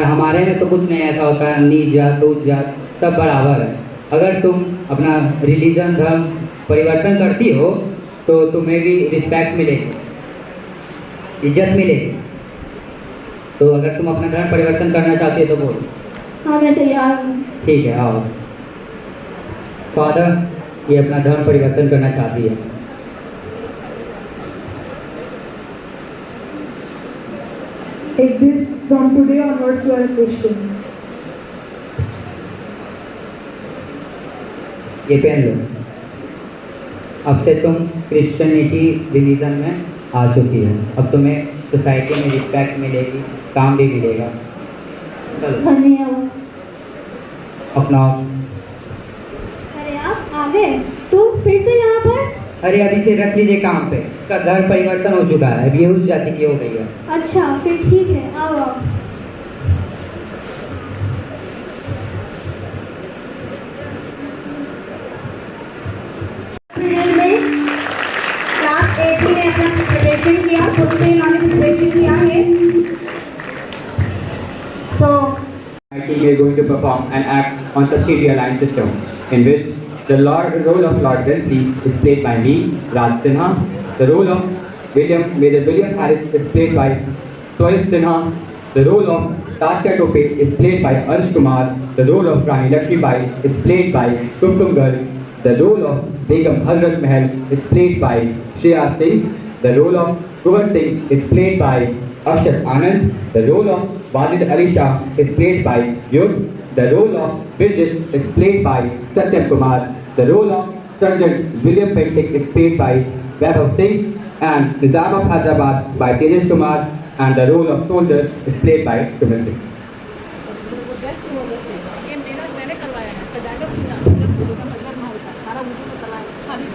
T: हमारे में तो कुछ नहीं ऐसा होता है, नीच जात ऊंच जात सब बराबर है। अगर तुम अपना रिलीजन धर्म परिवर्तन करती हो तो तुम्हें भी रिस्पेक्ट मिलेगी, इज्जत मिलेगी। तो अगर तुम अपना धर्म परिवर्तन करना चाहती हो तो बोलो।
G: हाँ मैं तैयार हूँ।
T: ठीक है आओ। फादर ये अपना धर्म परिवर्तन करना चाहती है।
K: Take this from today onwards you are a Christian.
T: ये पहन लो। अब से तुम क्रिश्चियनिटी रिलीजन में आ चुकी है। अब तुम्हें सोसाइटी में रिस्पेक्ट मिलेगी, काम भी मिलेगा। चलो
G: धन्यवाद।
T: अपना।
B: अरे आप आ गए, तो फिर से यहाँ पर?
T: अरे अभी से रख लीजिए काम पे, इसका धर्म परिवर्तन हो चुका है, अब ये उस जाति की हो गई है।
B: अच्छा फिर ठीक है, आओ आओ। पीरियड में क्लास 8 ने अपना प्रेजेंटेशन किया, खुद से इन्होंने प्रेजेंटेशन किया है। सो
E: We are going to perform an act on subsidiary alliance system, in which the role of Lord Wellesley is played by me, Raj Sinha. The role of Major William Harris is played by Swayam Sinha. The role of Tatya Tope is played by Arsh Kumar. The role of Rani Lakshmi Bai is played by Kumkum Garg. The role of Begum Hazrat Mahal is played by Shreya Singh. The role of Kuwar Singh is played by Akshat Anand. The role of Wajid Ali Shah is played by Yug. The role of Bridges is played by Satyam Kumar. The role of Sergeant William Pentic is played by Vaibhav Singh, and Nizam of Hyderabad by Tejas Kumar, and the role of soldier is played by Sumit Singh.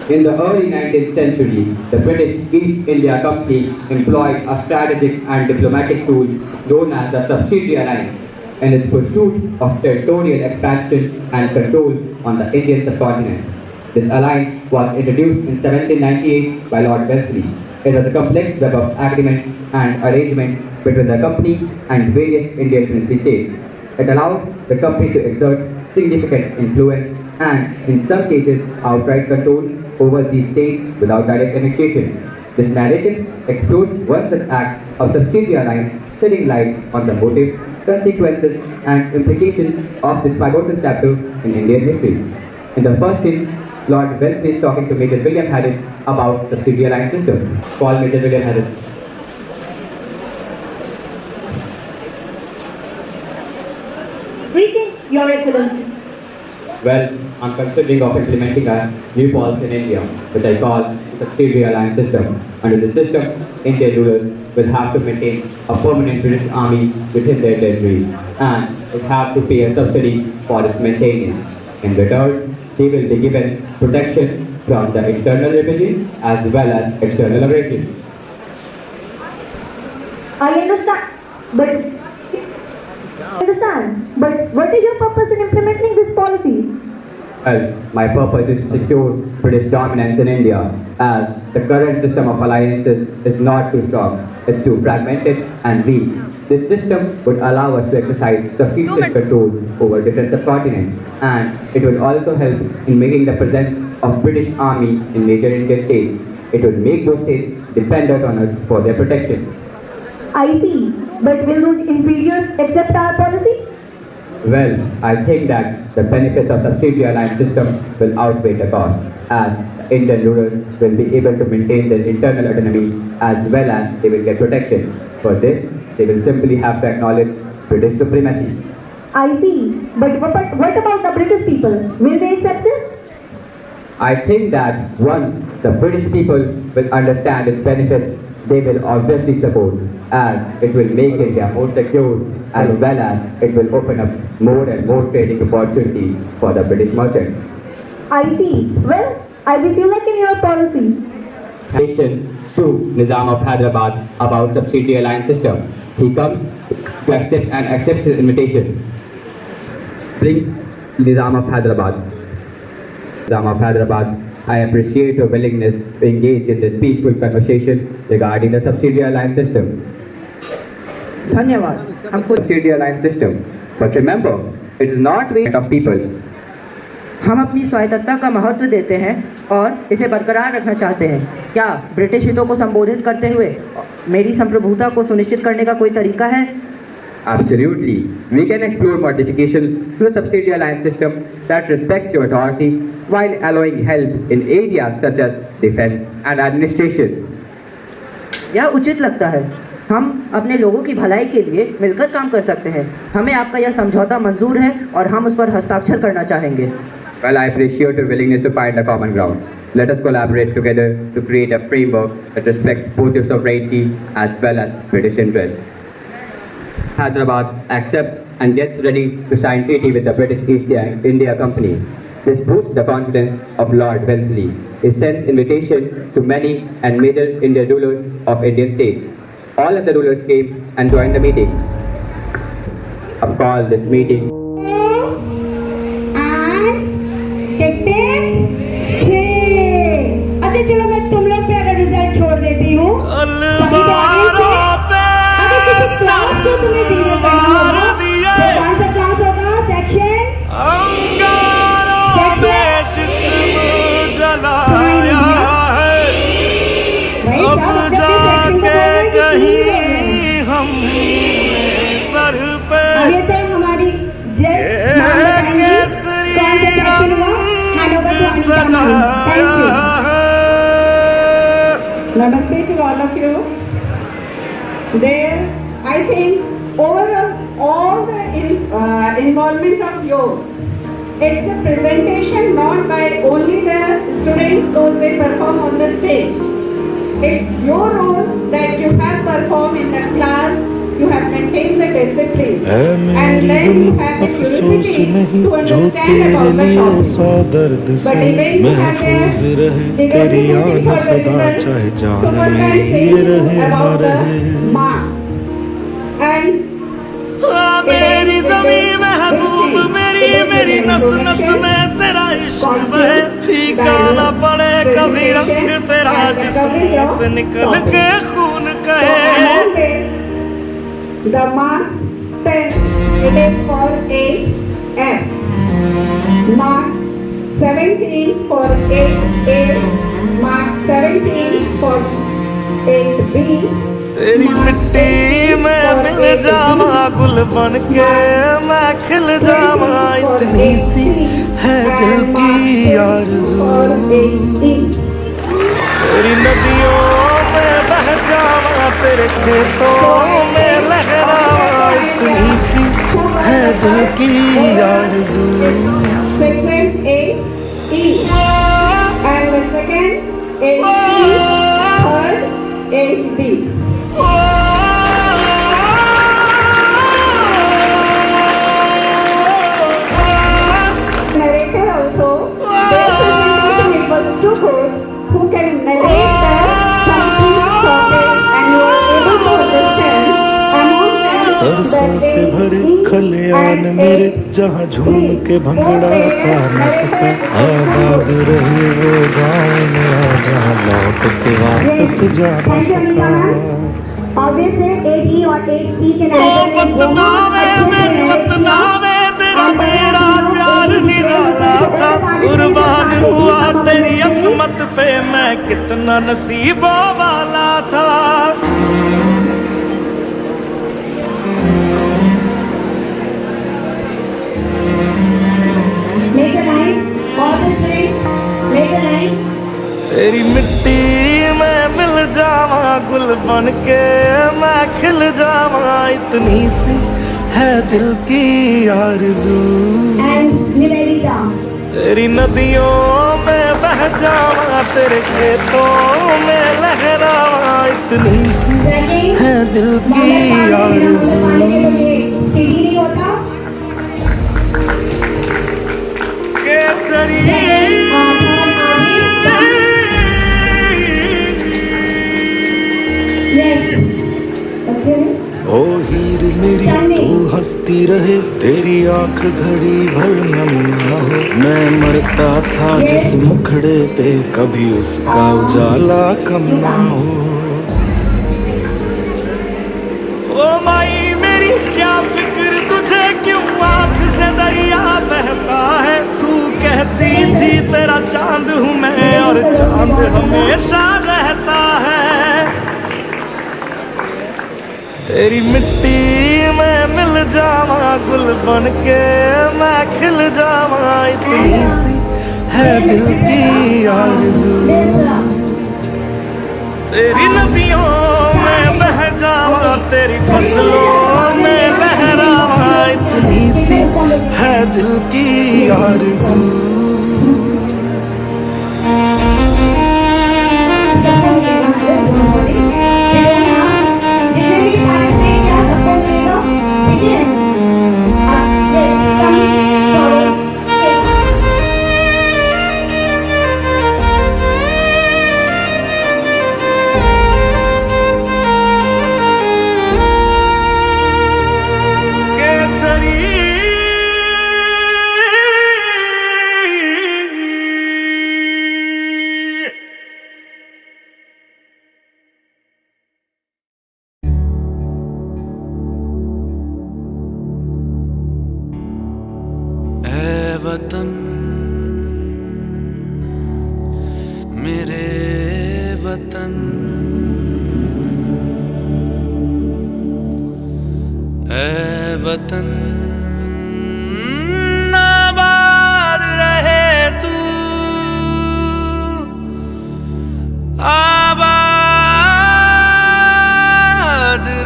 E: In the early 19th century, the British East India Company employed a strategic and diplomatic tool known as the Subsidiary Alliance in its pursuit of territorial expansion and control on the Indian subcontinent. This alliance was introduced in 1798 by Lord Wellesley. It was a complex web of agreements and arrangements between the company and various Indian princely states. It allowed the company to exert significant influence and, in some cases, outright control over these states without direct annexation. This narrative explores one such act of subsidiary alliance, shedding light on the motives, consequences, and implications of this pivotal chapter in Indian history. In the first scene, Lord Wellesley is talking to Major William Harris about subsidiary alliance system. Call Major William Harris.
B: Greetings, Your Excellency.
E: Well, I'm considering of implementing a new policy in India, which I call subsidiary alliance system. Under this system, Indian rulers will have to maintain a permanent British army within their territory, and will have to pay a subsidy for its maintenance. In return, they will be given protection from the internal rebellion as well as external aggression.
B: I understand, but what is your purpose in implementing this policy?
E: Well, my purpose is to secure British dominance in India, as the current system of alliances is not too strong. It's too fragmented and weak. This system would allow us to exercise sufficient control over different subcontinents, and it would also help in making the presence of British army in major Indian states. It would make those states dependent on us for their protection.
B: I see, but will those inferiors accept our policy?
E: Well, I think that the benefits of subsidiary alliance system will outweigh the cost, as Indian rulers will be able to maintain their internal autonomy as well as they will get protection. For this, they will simply have to acknowledge British supremacy.
B: I see, but what about the British people? Will they accept this?
E: I think that once the British people will understand its benefits, they will obviously support, as it will make India more secure, as well as it will open up more and more trading opportunities for the British merchants.
B: I see. Well, I wish you luck in your policy.
E: To Nizam of Hyderabad about subsidiary alliance system. He comes to accept and accepts his invitation. Bring Nizam of Hyderabad. Nizam of Hyderabad, I appreciate your willingness to engage in this peaceful conversation regarding the subsidiary alliance system.
N: धन्यवाद. हमको
E: subsidiary alliance system. But remember, it is not the of people.
N: हम अपनी स्वायत्तता का महत्व देते हैं और इसे बरकरार रखना चाहते हैं. क्या ब्रिटिश हितों को संबोधित करते हुए मेरी संप्रभुता को सुनिश्चित करने का कोई तरीका है?
E: Absolutely. We can explore modifications to the subsidiary alliance system that respects your authority while allowing help in areas such as defense and administration.
N: यह उचित लगता है. हम अपने लोगों की भलाई के लिए मिलकर काम कर सकते हैं. हमें आपका यह समझौता मंजूर है और हम उस पर हस्ताक्षर करना चाहेंगे.
E: Well, I appreciate your willingness to find a common ground. Let us collaborate together to create a framework that respects both your sovereignty as well as British interests. Hyderabad accepts and gets ready to sign treaty with the British East India Company. This boosts the confidence of Lord Wellesley. He sends invitation to many and major Indian rulers of Indian states. All of the rulers came and joined the meeting. Of course, this meeting.
B: अच्छा चलो मैं तुम लोग पे अगर result छोड़ देती हूँ. सभी तो अगर किसी क्लास को तुम्हें डिले करना होगा तो कौन सा क्लास होगा? सेक्शन अभी तो हमारी जज बताएंगे कौन सा सेक्शन हुआ. Hand over to Anita ma'am. Thank you.
A: Namaste to all of you. There, I think all the involvement of yours, it's a presentation not by only the students, those they perform on the stage. It's your role that you have performed in the class, you have maintained the discipline, and then you have the curiosity to understand about the topic. But even you have a eagerty for the result. So first I am saying about the marks. And
Q: मेरी ज़मीं महबूब मेरी नस नस में तेरा इश्क बहे. फीका न पड़े कभी रंग तेरा जिस्म से निकल के खून कहे.
A: The marks 10, it is for 8F. Marks 17 for 8A. Marks 17 for 8B.
Q: तेरी मिट्टी में मिल जावा गुल बन के मैं खिल जावा. इतनी सी है दिल की आरज़ू. तेरी नदियों में बह जावा तेरे खेतों में लहरावा. इतनी सी है दिल की आरज़ू.
A: Section 8E. And the second 8C. Third 8D. Narrator also, their presentation it was too good. Who can narrate the something topic and you are able to understand among them
Q: सरसों से भरे खलियान मेरे जहाँ झूम के भंगड़ा पा न सका. आबाद रहे वो गाँव मेरा जहाँ लौट के वापस जा न सका.
B: Obviously 8E और 8C के नाम
Q: तेरा मेरा प्यार निराला था. कुर्बान हुआ तेरी असमत पे मैं कितना नसीबों वाला था.
B: Make a line. All the students, make a line.
Q: तेरी मिट्टी में मिल जावा गुल बन के मैं खिल जावा. इतनी सी है दिल की आरज़ू.
B: And Nivedita.
Q: तेरी नदियों में
F: बह जावा तेरे खेतों में लहरावा, इतनी सी है दिल की आरज़ू। केसरी ओ हीर मेरी तू हंसती रहे, तेरी आंख घड़ी भर नम ना हो। मैं मरता था जिस मुखड़े पे, कभी उसका उजाला कम ना हो। ओ माई मेरी क्या फिक्र तुझे, क्यों आंख से दरिया बहता है। तू कहती थी तेरा चांद हूँ मैं, और चांद हमेशा रहता है। तेरी मिट्टी में मिल जावा, गुल बन के मैं खिल जावा, इतनी सी है दिल की आरज़ू। तेरी नदियों में बह जावा, तेरी फसलों में लहरावा, इतनी सी है दिल की आरज़ू। वतन मेरे वतन, ऐ वतन आबाद रहे तू, आबाद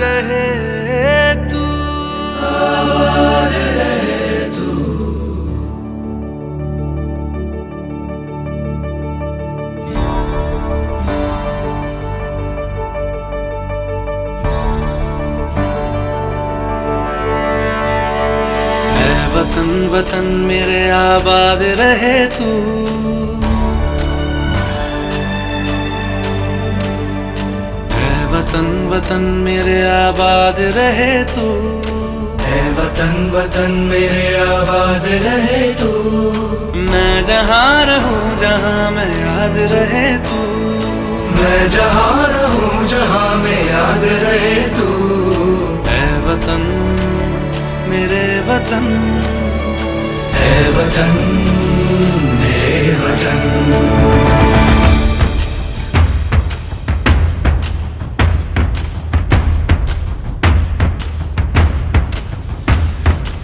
F: रहे तू, आबाद रहे तू। वतन वतन मेरे आबाद रहे तू, ऐ वतन वतन मेरे आबाद रहे तू, ऐ वतन वतन मेरे आबाद रहे तू। मैं जहाँ रहूँ जहाँ मैं याद रहे तू, मैं जहाँ रहूँ जहाँ मैं याद रहे तू। ऐ वतन मेरे वतन, है वतन मेरे वतन।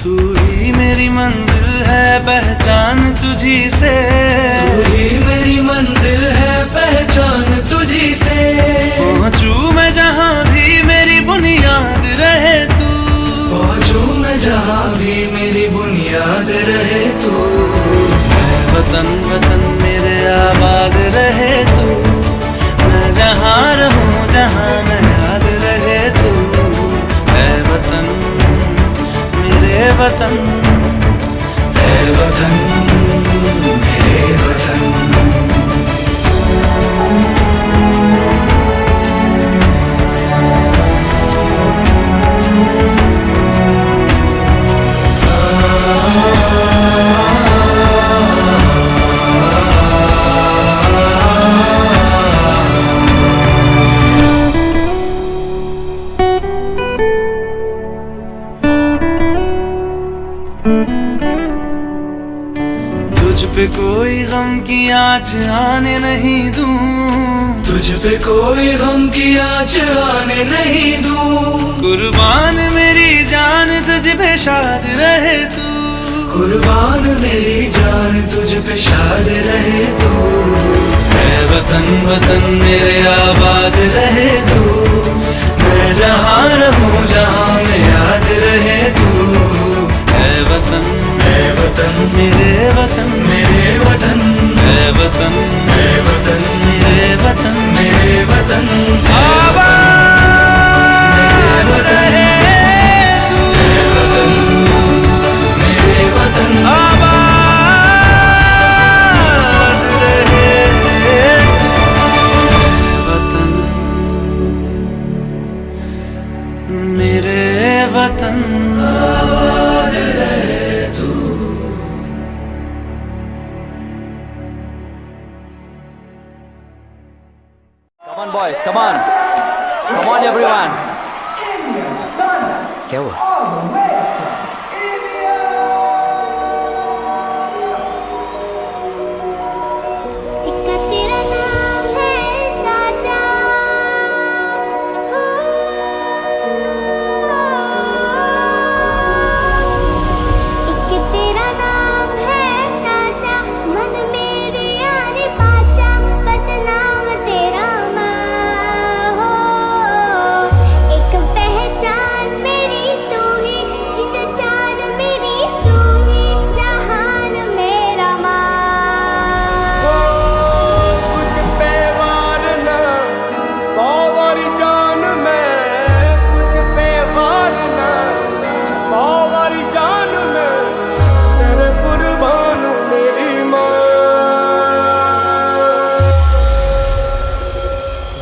F: तू ही मेरी मंजिल है पहचान तुझी से, तू ही मेरी मंजिल है पहचान तुझी से। पहुँचूं मैं जहाँ भी मेरी बुनियाद रहे तू, पहुँचूं मैं जहाँ भी मेरी बुनियाद रहे तू। ऐ वतन वतन मेरे आबाद रहे तू, मैं जहाँ रहूँ जहाँ मैं याद रहे तू। ऐ वतन मेरे वतन, ऐ वतन मेरे वतन। तुझ पे कोई गम की आँच आने नहीं दूं, तुझ पे कोई गम की आँच आने नहीं दूं। कुर्बान मेरी जान तुझ पे शाद रहे तू, कुर्बान मेरी जान तुझ पे शाद रहे तू। ऐ वतन वतन मेरे आबाद रहे तू, मैं जहाँ रहूँ जहाँ मैं याद रहे तू। ऐ वतन मेरे वतन, मेरे वतन, है वतन, है वतन, मेरे वतन, मेरे वतन आबाद रहे तू, मेरे वतन, मेरे वतन आबाद रहे तू, मेरे वतन आबाद रहे तू।
L: Come on boys, come on. Come on everyone. क्या हुआ?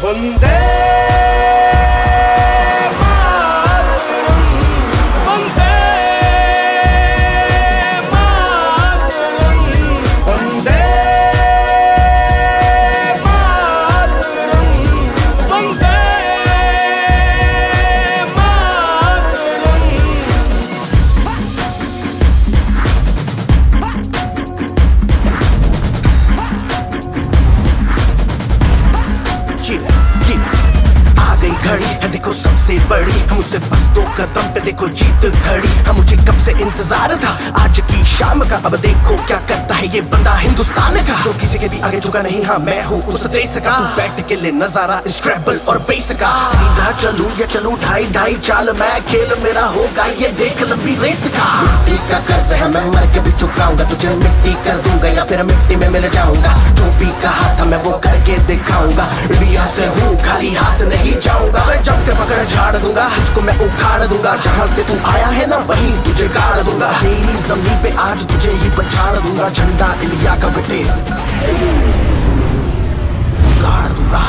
F: वंदे मातरम, वंदे मातरम, वंदे मातरम, वंदे मातरम।
V: आ गई घड़ी है देखो सबसे बड़ी, हम मुझसे बस 2 कदम पे देखो जीत खड़ी। हम मुझे कब से इंतजार था आज की शाम का, अब देखो क्या करता है ये बंदा हिंदुस्तान का, जो किसी के भी आगे झुका नहीं। हाँ मैं हूँ उस देश का, तू बैठ के ले नजारा इस ट्रैवल और बेस का। सीधा चलूं या चलूं ढाई ढाई चाल, मैं खेल मेरा होगा ये देख लंबी रेस का। मिट्टी का कर्ज है मैं मर के भी चुकाऊंगा, तुझे मिट्टी कर दूंगा या फिर मिट्टी में मिल जाऊंगा। जो भी कहा था मैं वो करके दिखाऊंगा, इंडिया से हूँ खाली हाथ नहीं जाऊंगा। मैं जब के पकड़ झाड़ दूंगा, तुझको मैं उखाड़ दूंगा। जहाँ से तू आया है ना वहीं तुझे गाड़ दूंगा। तेरी जमीन पे आज तुझे ही पछाड़ दूंगा। झंडा इंडिया का बेटे गाड़ दूंगा।